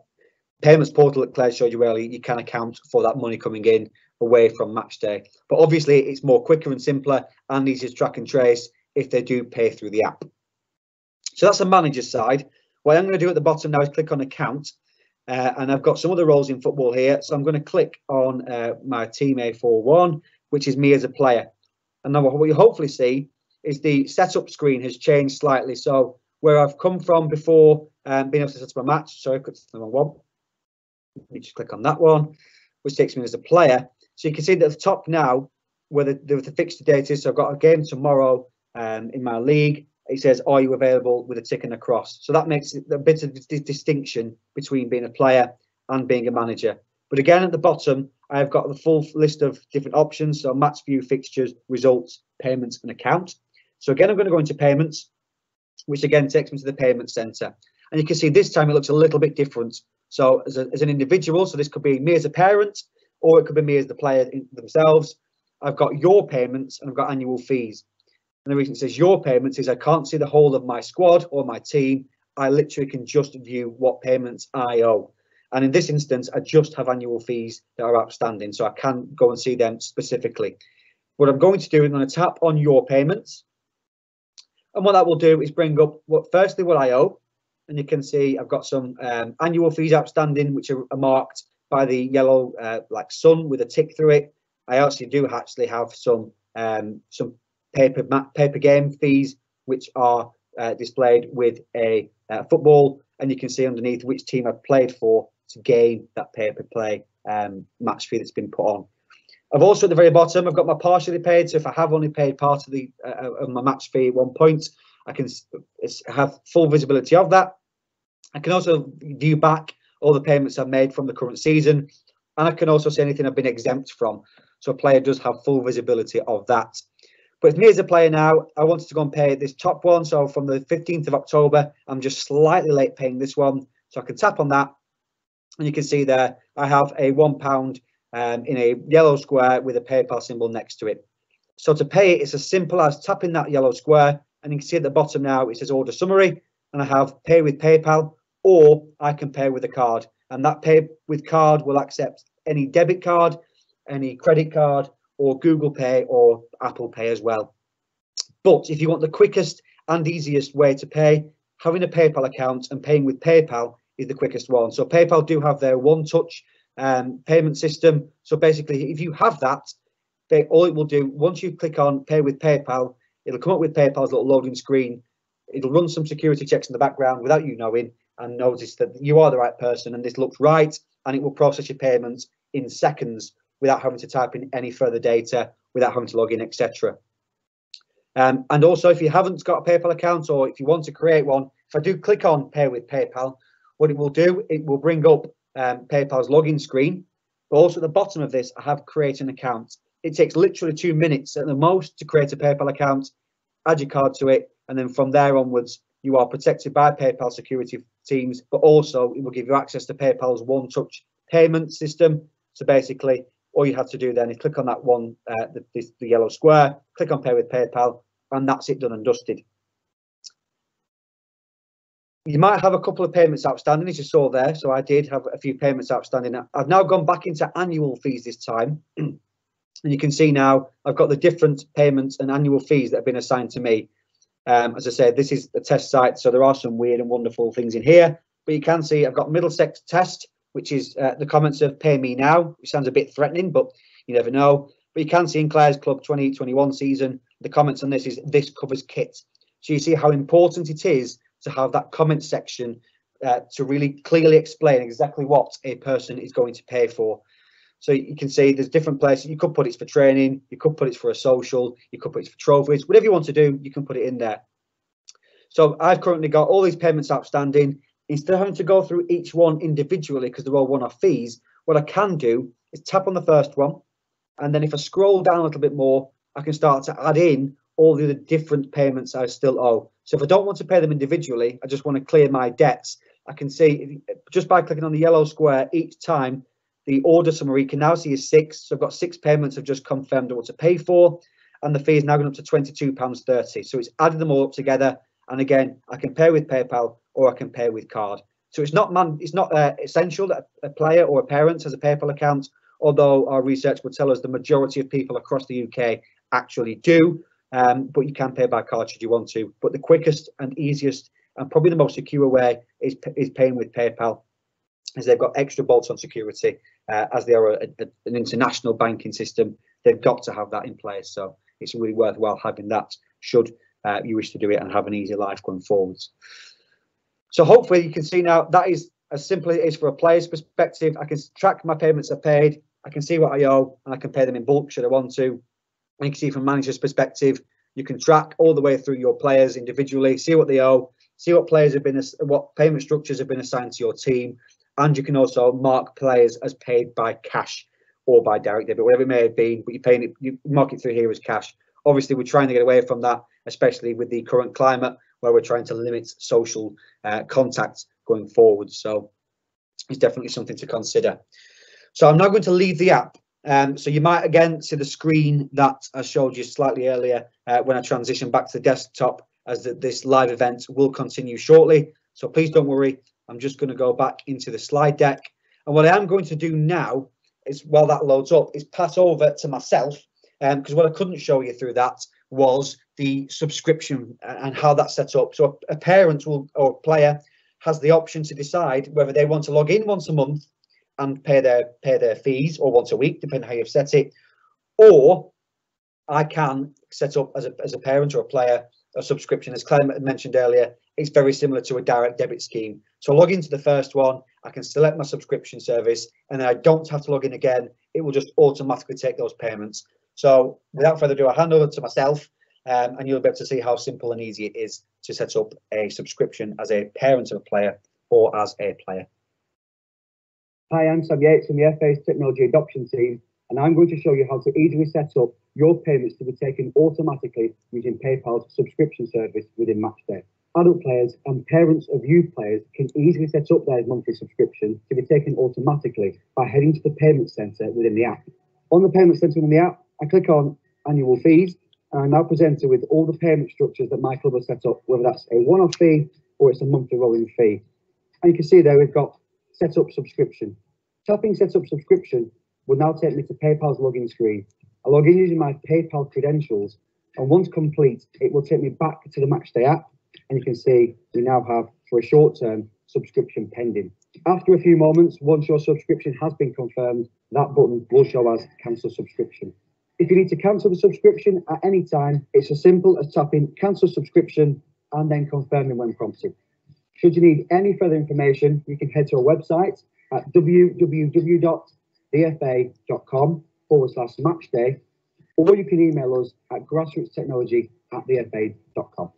payments portal that Claire showed you earlier, you can account for that money coming in away from Matchday. But obviously, it's more quicker and simpler and easier to track and trace if they do pay through the app. So that's the manager's side. What I'm going to do at the bottom now is click on account. And I've got some other roles in football here. So I'm going to click on my team A41, which is me as a player. And now what you hopefully see is the setup screen has changed slightly. So where I've come from before being able to set up a match, sorry, click on the wrong one. Let me just click on that one, which takes me as a player. So you can see that at the top now, where the fixture date is. So I've got a game tomorrow in my league. It says, are you available, with a tick and a cross. So that makes a bit of distinction between being a player and being a manager. But again, at the bottom, I've got the full list of different options. So match view, fixtures, results, payments, and account. So again, I'm going to go into payments, which again takes me to the payment center. And you can see this time it looks a little bit different. So as an individual, so this could be me as a parent, or it could be me as the player themselves. I've got your payments and I've got annual fees. And the reason it says your payments is I can't see the whole of my squad or my team. I literally can just view what payments I owe. And in this instance, I just have annual fees that are outstanding, so I can go and see them specifically. What I'm going to do is I'm going to tap on your payments. And what that will do is bring up firstly what I owe. And you can see I've got some annual fees outstanding, which are marked by the yellow like sun with a tick through it. I actually do have some paper game fees, which are displayed with a football, and you can see underneath which team I've played for to gain that paper play match fee that's been put on. I've also at the very bottom, I've got my partially paid. So if I have only paid part of the of my match fee at one point, I can have full visibility of that. I can also view back all the payments I've made from the current season, and I can also see anything I've been exempt from. So a player does have full visibility of that. But if me as a player now, I wanted to go and pay this top one. So from the 15th of October, I'm just slightly late paying this one. So I can tap on that, and you can see there I have a £1 in a yellow square with a PayPal symbol next to it. So to pay it, it's as simple as tapping that yellow square, and you can see at the bottom now it says order summary, and I have pay with PayPal, or I can pay with a card, and that pay with card will accept any debit card, any credit card, or Google Pay or Apple Pay as well. But if you want the quickest and easiest way to pay, having a PayPal account and paying with PayPal is the quickest one. So PayPal do have their one-touch payment system. So basically, if you have that, all it will do, once you click on Pay with PayPal, it'll come up with PayPal's little loading screen. It'll run some security checks in the background without you knowing, and notice that you are the right person and this looks right, and it will process your payments in seconds without having to type in any further data, without having to log in, etc. And also, if you haven't got a PayPal account, or if you want to create one, if I do click on Pay with PayPal, what it will do, it will bring up PayPal's login screen. But also at the bottom of this, I have create an account. It takes literally 2 minutes at the most to create a PayPal account, add your card to it, and then from there onwards, you are protected by PayPal security teams, but also it will give you access to PayPal's one-touch payment system. So basically, all you have to do then is click on that one, the yellow square, click on Pay with PayPal, and that's it, done and dusted. You might have a couple of payments outstanding, as you saw there. So I did have a few payments outstanding. I've now gone back into annual fees this time. And you can see now I've got the different payments and annual fees that have been assigned to me. As I said, this is the test site, so there are some weird and wonderful things in here. But you can see I've got Middlesex Test, which is the comments of Pay Me Now, which sounds a bit threatening, but you never know. But you can see in Claire's Club 2021 season, the comments on this is "This covers kit." So you see how important it is to have that comment section to really clearly explain exactly what a person is going to pay for. So you can see there's different places. You could put it for training, you could put it for a social, you could put it for trophies, whatever you want to do, you can put it in there. So I've currently got all these payments outstanding. Instead of having to go through each one individually because they're all one-off fees, what I can do is tap on the first one, and then if I scroll down a little bit more, I can start to add in all the other different payments I still owe. So if I don't want to pay them individually, I just want to clear my debts, I can see just by clicking on the yellow square each time, the order summary can now see is 6. So I've got 6 payments I've just confirmed I want to pay for, and the fee is now going up to £22.30. So it's added them all up together. And again, I can pay with PayPal or I can pay with card. So it's not essential that a player or a parent has a PayPal account, although our research would tell us the majority of people across the UK actually do. But you can pay by card should you want to. But the quickest and easiest and probably the most secure way is paying with PayPal, as they've got extra bolts-on security, as they are an international banking system. They've got to have that in place. So it's really worthwhile having that should you wish to do it and have an easy life going forwards. So hopefully you can see now that is as simple as it is for a player's perspective. I can track my payments are paid, I can see what I owe, and I can pay them in bulk should I want to. And you can see from a manager's perspective, you can track all the way through your players individually, see what they owe, see what players have been, what payment structures have been assigned to your team, and you can also mark players as paid by cash or by direct debit, whatever it may have been, but you're paying it, you mark it through here as cash. Obviously, we're trying to get away from that, especially with the current climate where we're trying to limit social contact going forward. So it's definitely something to consider. So I'm now going to leave the app. So you might again see the screen that I showed you slightly earlier when I transition back to the desktop, as this live event will continue shortly. So please don't worry. I'm just going to go back into the slide deck. And what I am going to do now is, while that loads up, is pass over to myself, because what I couldn't show you through that was the subscription and how that's set up. So a parent will, or a player has the option to decide whether they want to log in once a month and pay their fees, or once a week, depending on how you've set it, or I can set up as a parent or a player a subscription. As Claire mentioned earlier, it's very similar to a direct debit scheme. So I log into the first one, I can select my subscription service, and then I don't have to log in again. It will just automatically take those payments. So without further ado, I'll hand over to myself, and you'll be able to see how simple and easy it is to set up a subscription as a parent of a player or as a player. Hi, I'm Sam Yates from the FA's Technology Adoption Team, and I'm going to show you how to easily set up your payments to be taken automatically using PayPal's subscription service within Matchday. Adult players and parents of youth players can easily set up their monthly subscription to be taken automatically by heading to the payment centre within the app. On the payment centre in the app, I click on annual fees, and I'm now presented with all the payment structures that my club has set up, whether that's a one-off fee or it's a monthly rolling fee. And you can see there we've got set up subscription. Tapping set up subscription will now take me to PayPal's login screen. I log in using my PayPal credentials, and once complete, it will take me back to the Matchday app, and you can see we now have, for a short term, subscription pending. After a few moments, once your subscription has been confirmed, that button will show as cancel subscription. If you need to cancel the subscription at any time, it's as simple as tapping cancel subscription and then confirming when prompted. Should you need any further information, you can head to our website at www.thefa.com/matchday, or you can email us at grassrootstechnology@thefa.com.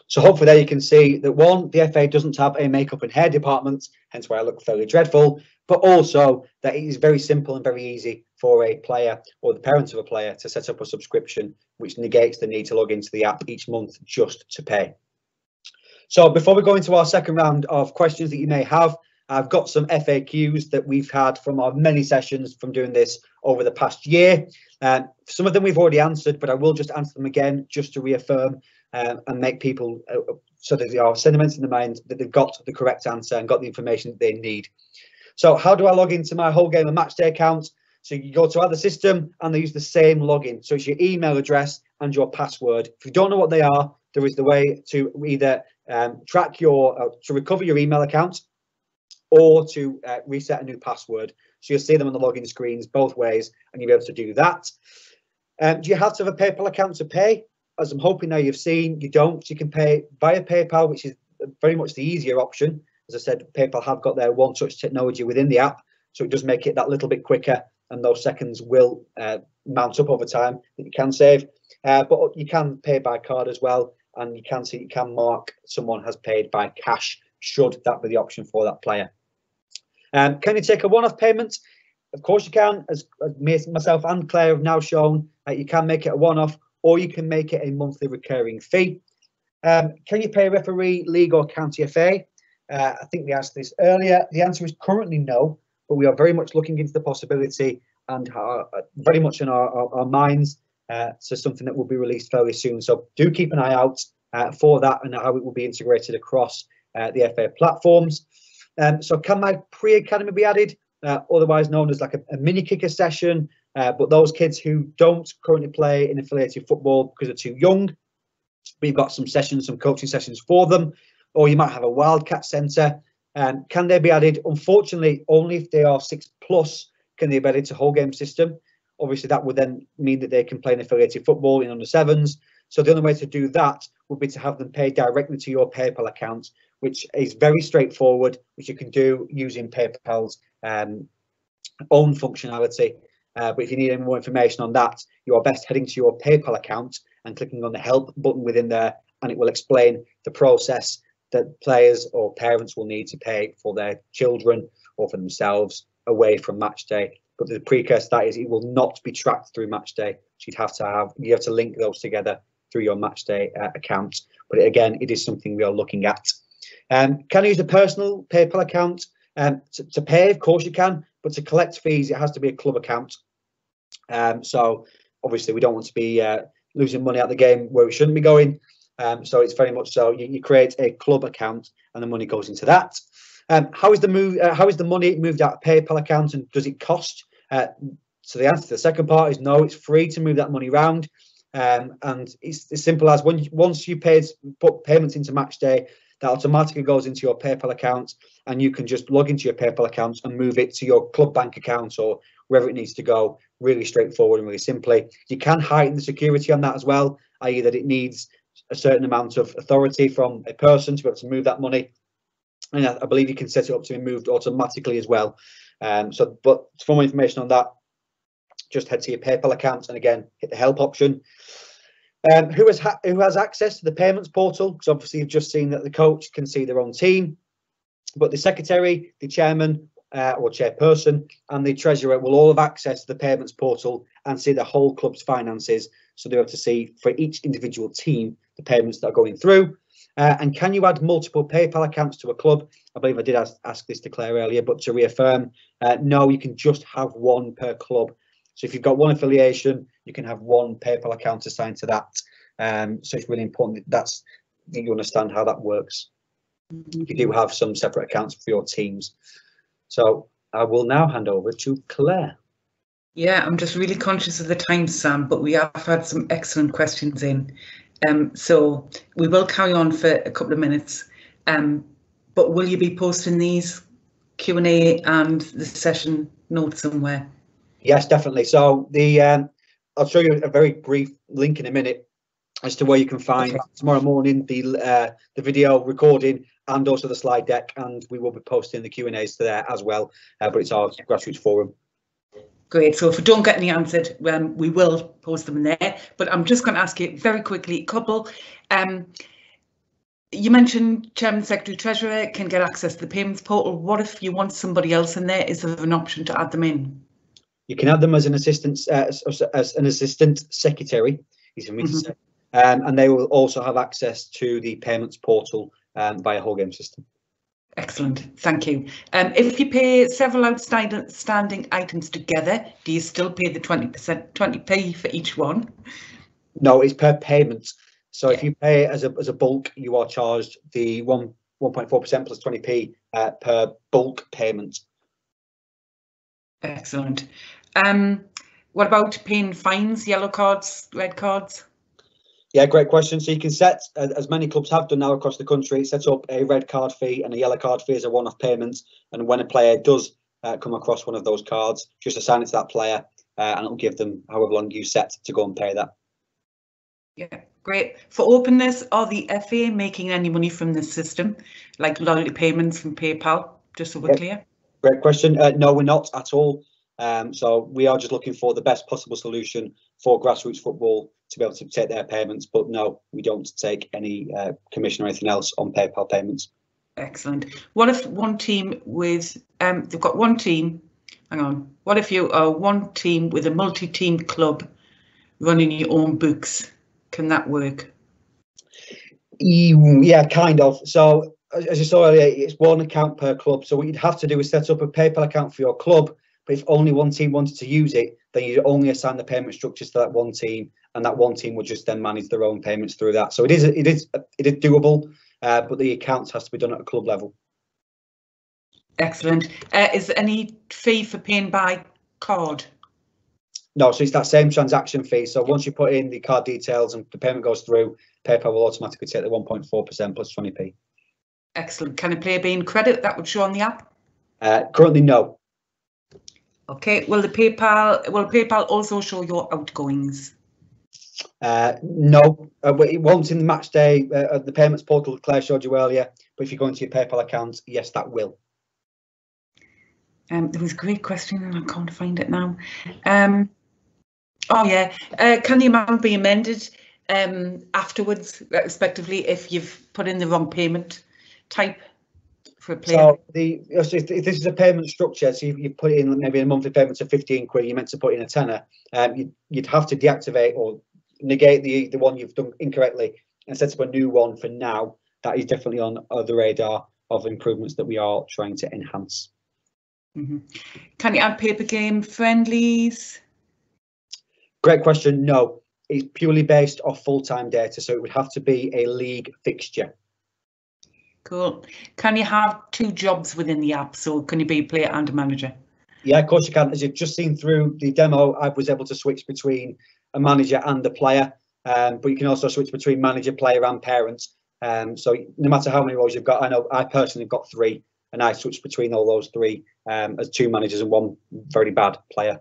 So hopefully there you can see that, one, the FA doesn't have a makeup and hair department, hence why I look fairly dreadful, but also that it is very simple and very easy for a player or the parents of a player to set up a subscription, which negates the need to log into the app each month just to pay. So before we go into our second round of questions that you may have, I've got some FAQs that we've had from our many sessions from doing this over the past year. Some of them we've already answered, but I will just answer them again just to reaffirm and make people so that they are sentiments in the mind that they've got the correct answer and got the information that they need. So how do I log into my Whole Game of Matchday account? So you go to other system and they use the same login. So it's your email address and your password. If you don't know what they are, there is the way to either track your to recover your email account or to reset a new password. So you'll see them on the login screens both ways, and you'll be able to do that. Do you have to have a PayPal account to pay? As I'm hoping now you've seen, you don't. You can pay via PayPal, which is very much the easier option. As I said, PayPal have got their one-touch technology within the app, so it does make it that little bit quicker, and those seconds will mount up over time that you can save. But you can pay by card as well, and you can see you can mark someone has paid by cash, should that be the option for that player. Can you take a one-off payment? Of course you can, as myself and Claire have now shown. You can make it a one-off, or you can make it a monthly recurring fee. Can you pay a referee, league or county FA? I think we asked this earlier. The answer is currently no, but we are very much looking into the possibility and are very much in our minds. So something that will be released fairly soon. So do keep an eye out for that and how it will be integrated across the FA platforms. So can my pre-academy be added? Otherwise known as like a mini kicker session, but those kids who don't currently play in affiliated football because they're too young, we've got some sessions, some coaching sessions for them, or you might have a wildcat centre. Can they be added? Unfortunately, only if they are 6+ can they be added to whole game system. Obviously, that would then mean that they can play in affiliated football in under 7s. So the only way to do that would be to have them paid directly to your PayPal account, which is very straightforward, which you can do using PayPal's own functionality. But if you need any more information on that, you are best heading to your PayPal account and clicking on the help button within there, and it will explain the process that players or parents will need to pay for their children or for themselves away from Matchday. But the precursor to that is it will not be tracked through Matchday. So you have to link those together through your Matchday account. But again, it is something we are looking at. Can I use a personal PayPal account to pay? Of course you can, but to collect fees, it has to be a club account. So obviously we don't want to be losing money at the game where it shouldn't be going. So it's very much so you create a club account and the money goes into that. How is the money moved out of PayPal account, and does it cost? So the answer to the second part is no, it's free to move that money around. And it's as simple as once you put payments into Matchday, that automatically goes into your PayPal account, and you can just log into your PayPal account and move it to your club bank account or wherever it needs to go. Really straightforward and really simply. You can heighten the security on that as well, i.e. that it needs a certain amount of authority from a person to be able to move that money. And I believe you can set it up to be moved automatically as well. But for more information on that, just head to your PayPal account and again hit the help option. Who has access to the payments portal? Because obviously you've just seen that the coach can see their own team, but the secretary, the chairman or chairperson, and the treasurer will all have access to the payments portal and see the whole club's finances. So they're able to see for each individual team the payments that are going through. And can you add multiple PayPal accounts to a club? I believe I did ask this to Claire earlier, but to reaffirm, no, you can just have one per club. So if you've got one affiliation, you can have one PayPal account assigned to that. So it's really important that you understand how that works. You do have some separate accounts for your teams. So I will now hand over to Claire. Yeah, I'm just really conscious of the time, Sam, but we have had some excellent questions in. So we will carry on for a couple of minutes. But will you be posting these Q&A and the session notes somewhere? Yes, definitely. So I'll show you a very brief link in a minute as to where you can find tomorrow morning the video recording and also the slide deck, and we will be posting the Q&As to there as well. But it's our grassroots forum. Great. So if we don't get any answered, we will post them in there. But I'm just going to ask you very quickly a couple. You mentioned Chairman, Secretary, Treasurer can get access to the payments portal. What if you want somebody else in there? Is there an option to add them in? You can add them as an assistant, as an assistant secretary, easy for me to say, and they will also have access to the payments portal via whole game system. Excellent, thank you. If you pay several outstanding items together, do you still pay the 20p for each one? No, it's per payment. So if you pay as a bulk, you are charged the 1.4% plus 20p per bulk payment. Excellent. What about paying fines, yellow cards, red cards? Yeah, great question. So you can set, as many clubs have done now across the country, set up a red card fee and a yellow card fee as a one-off payment. And when a player does come across one of those cards, just assign it to that player and it'll give them however long you set to go and pay that. Yeah, great. For openness, are the FA making any money from this system, like loyalty payments from PayPal, just so we're clear? Great question. No, we're not at all. So we are just looking for the best possible solution for grassroots football to be able to take their payments. But no, we don't take any commission or anything else on PayPal payments. Excellent. What if one team with, they've got one team, hang on. What if you are one team with a multi-team club running your own books? Can that work? Yeah, kind of. So as you saw earlier, it's one account per club. So what you'd have to do is set up a PayPal account for your club. But if only one team wanted to use it, then you'd only assign the payment structures to that one team, and that one team would just then manage their own payments through that. So it is doable, but the accounts has to be done at a club level. Excellent. Is there any fee for paying by card? No, so it's that same transaction fee. So once you put in the card details and the payment goes through, PayPal will automatically take the 1.4% plus 20p. Excellent. Can a player be in credit? That would show on the app? Currently, no. Okay. Will PayPal also show your outgoings? No, it won't in the match day, the payments portal Claire showed you earlier. But if you go into your PayPal account, yes, that will. There was a great question and I can't find it now. Oh yeah, can the amount be amended afterwards, respectively, if you've put in the wrong payment type for a player? So if this is a payment structure, so you put in maybe a monthly payment of 15 quid, you're meant to put in a tenner, you'd have to deactivate or negate the one you've done incorrectly and set up a new one for now. That is definitely on the radar of improvements that we are trying to enhance. Mm-hmm. Can you add paper game friendlies? Great question. No, it's purely based off full-time data, so it would have to be a league fixture. Cool. Can you have two jobs within the app? So can you be a player and a manager? Yeah, of course you can. As you've just seen through the demo, I was able to switch between a manager and a player, but you can also switch between manager, player and parents. So no matter how many roles you've got, I know I personally have got 3, and I switched between all those 3 as 2 managers and 1 very bad player.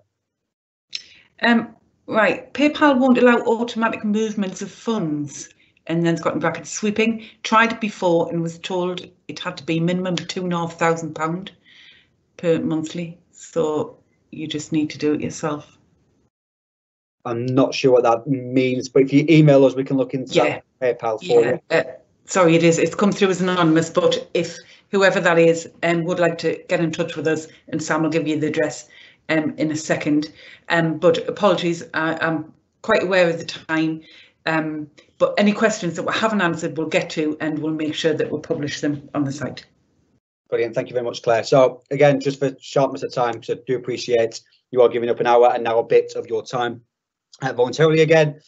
Right, PayPal won't allow automatic movements of funds, and then it's got in brackets sweeping. Tried it before and was told it had to be minimum £2,500 per monthly. So you just need to do it yourself. I'm not sure what that means, but if you email us, we can look into PayPal for you. Sorry, it's come through as anonymous, but if whoever that is would like to get in touch with us, and Sam will give you the address in a second. But apologies, I'm quite aware of the time. But any questions that we haven't answered, we'll get to, and we'll make sure that we'll publish them on the site. Brilliant, thank you very much, Claire. So again, just for sharpness of time, because I do appreciate you are giving up an hour and now a bit of your time voluntarily again.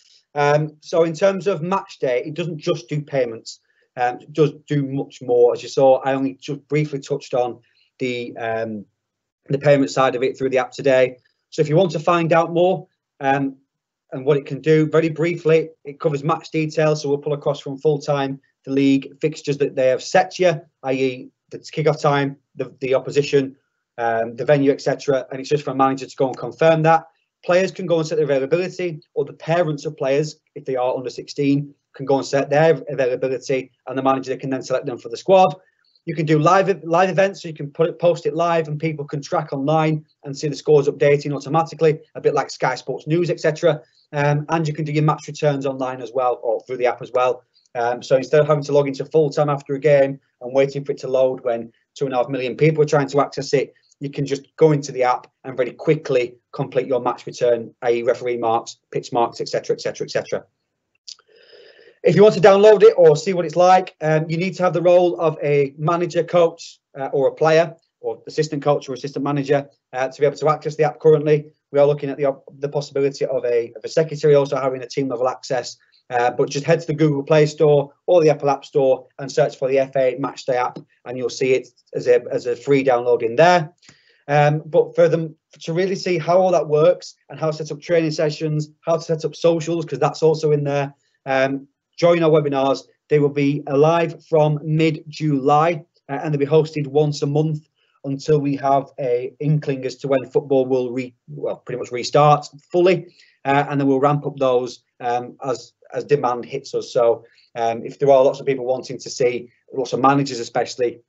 So in terms of match day, it doesn't just do payments, it does do much more. As you saw, I only just briefly touched on the payment side of it through the app today. So if you want to find out more and what it can do, very briefly, it covers match details. So we'll pull across from full-time the league fixtures that they have set you, i.e. the kick-off time, the opposition, the venue, etc. And it's just for a manager to go and confirm that. Players can go and set their availability, or the parents of players, if they are under 16, can go and set their availability, and the manager can then select them for the squad. You can do live events, so you can post it live, and people can track online and see the scores updating automatically, a bit like Sky Sports News, etc. And you can do your match returns online as well, or through the app as well. So instead of having to log into full time after a game and waiting for it to load when 2.5 million people are trying to access it, you can just go into the app and very quickly complete your match return, i.e. referee marks, pitch marks, etc., etc., etc. If you want to download it or see what it's like, you need to have the role of a manager, coach, or a player, or assistant coach or assistant manager to be able to access the app. Currently, we are looking at the possibility of a secretary also having a team level access. But just head to the Google Play Store or the Apple App Store and search for the FA Matchday app, and you'll see it as a free download in there. But for them to really see how all that works and how to set up training sessions, how to set up socials, because that's also in there, join our webinars. They will be live from mid-July, and they'll be hosted once a month until we have a inkling as to when football will pretty much restart fully, and then we'll ramp up those as demand hits us. So if there are lots of people wanting to see, lots of managers especially,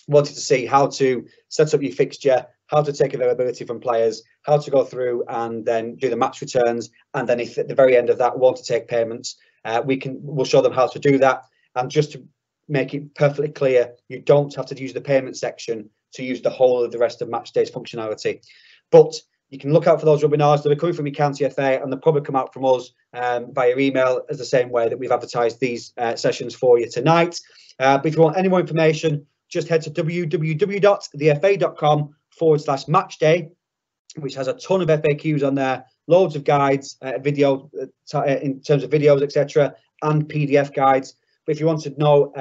wanting to see how to set up your fixture, how to take availability from players, how to go through and then do the match returns, and then if at the very end of that want to take payments, we'll show them how to do that. And just to make it perfectly clear, you don't have to use the payment section to use the whole of the rest of Matchday's functionality. But you can look out for those webinars. They'll be coming from your county FA, and they'll probably come out from us via email, as the same way that we've advertised these sessions for you tonight. But if you want any more information, just head to www.thefa.com/matchday, which has a ton of FAQs on there, loads of guides, video in terms of videos, etc., and PDF guides. But if you want to know,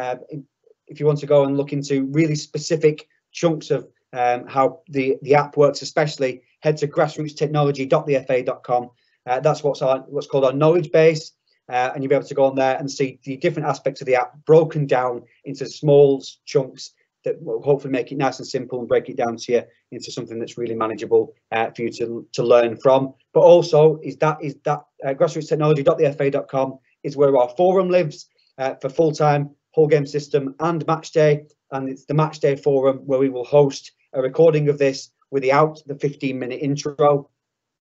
if you want to go and look into really specific chunks of how the app works, especially, head to grassrootstechnology.thefa.com. That's what's called our knowledge base, and you'll be able to go on there and see the different aspects of the app broken down into small chunks that will hopefully make it nice and simple and break it down to you into something that's really manageable for you to learn from. But also is that grassrootstechnology.thefa.com is where our forum lives for full-time, whole game system and match day. And it's the match day forum where we will host a recording of this without the 15-minute intro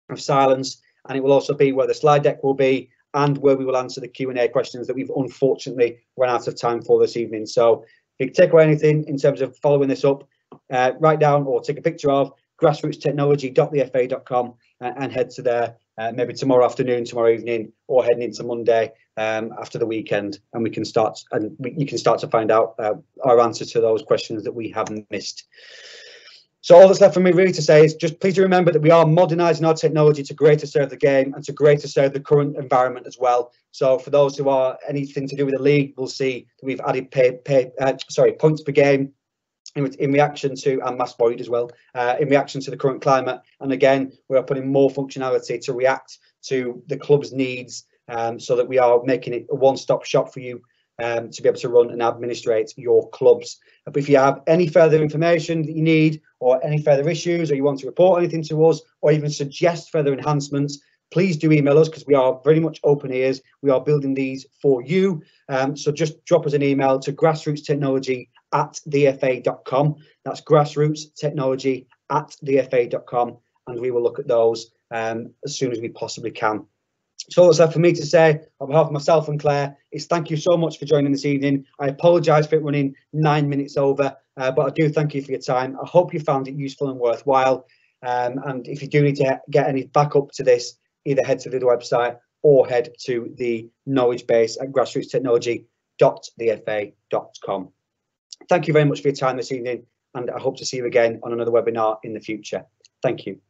of silence. And it will also be where the slide deck will be, and where we will answer the Q&A questions that we've unfortunately run out of time for this evening. So if you take away anything in terms of following this up, write down or take a picture of grassrootstechnology.thefa.com and head to there maybe tomorrow afternoon, tomorrow evening, or heading into Monday after the weekend, and we can start you can start to find out our answer to those questions that we haven't missed. So all that's left for me really to say is just please remember that we are modernising our technology to greater serve the game and to greater serve the current environment as well. So for those who are anything to do with the league, we'll see that we've added points per game in reaction to, and mass void as well, in reaction to the current climate. And again, we are putting more functionality to react to the club's needs, so that we are making it a one-stop shop for you to be able to run and administrate your clubs. But if you have any further information that you need, or any further issues, or you want to report anything to us, or even suggest further enhancements, please do email us, because we are very much open ears. We are building these for you. So just drop us an email to grassrootstechnology@thefa.com. That's grassrootstechnology@thefa.com, and we will look at those as soon as we possibly can. So all that's left for me to say on behalf of myself and Claire is thank you so much for joining this evening. I apologise for it running 9 minutes over, but I do thank you for your time. I hope you found it useful and worthwhile. And if you do need to get any backup to this, either head to the website or head to the knowledge base at grassrootstechnology.thefa.com. Thank you very much for your time this evening, and I hope to see you again on another webinar in the future. Thank you.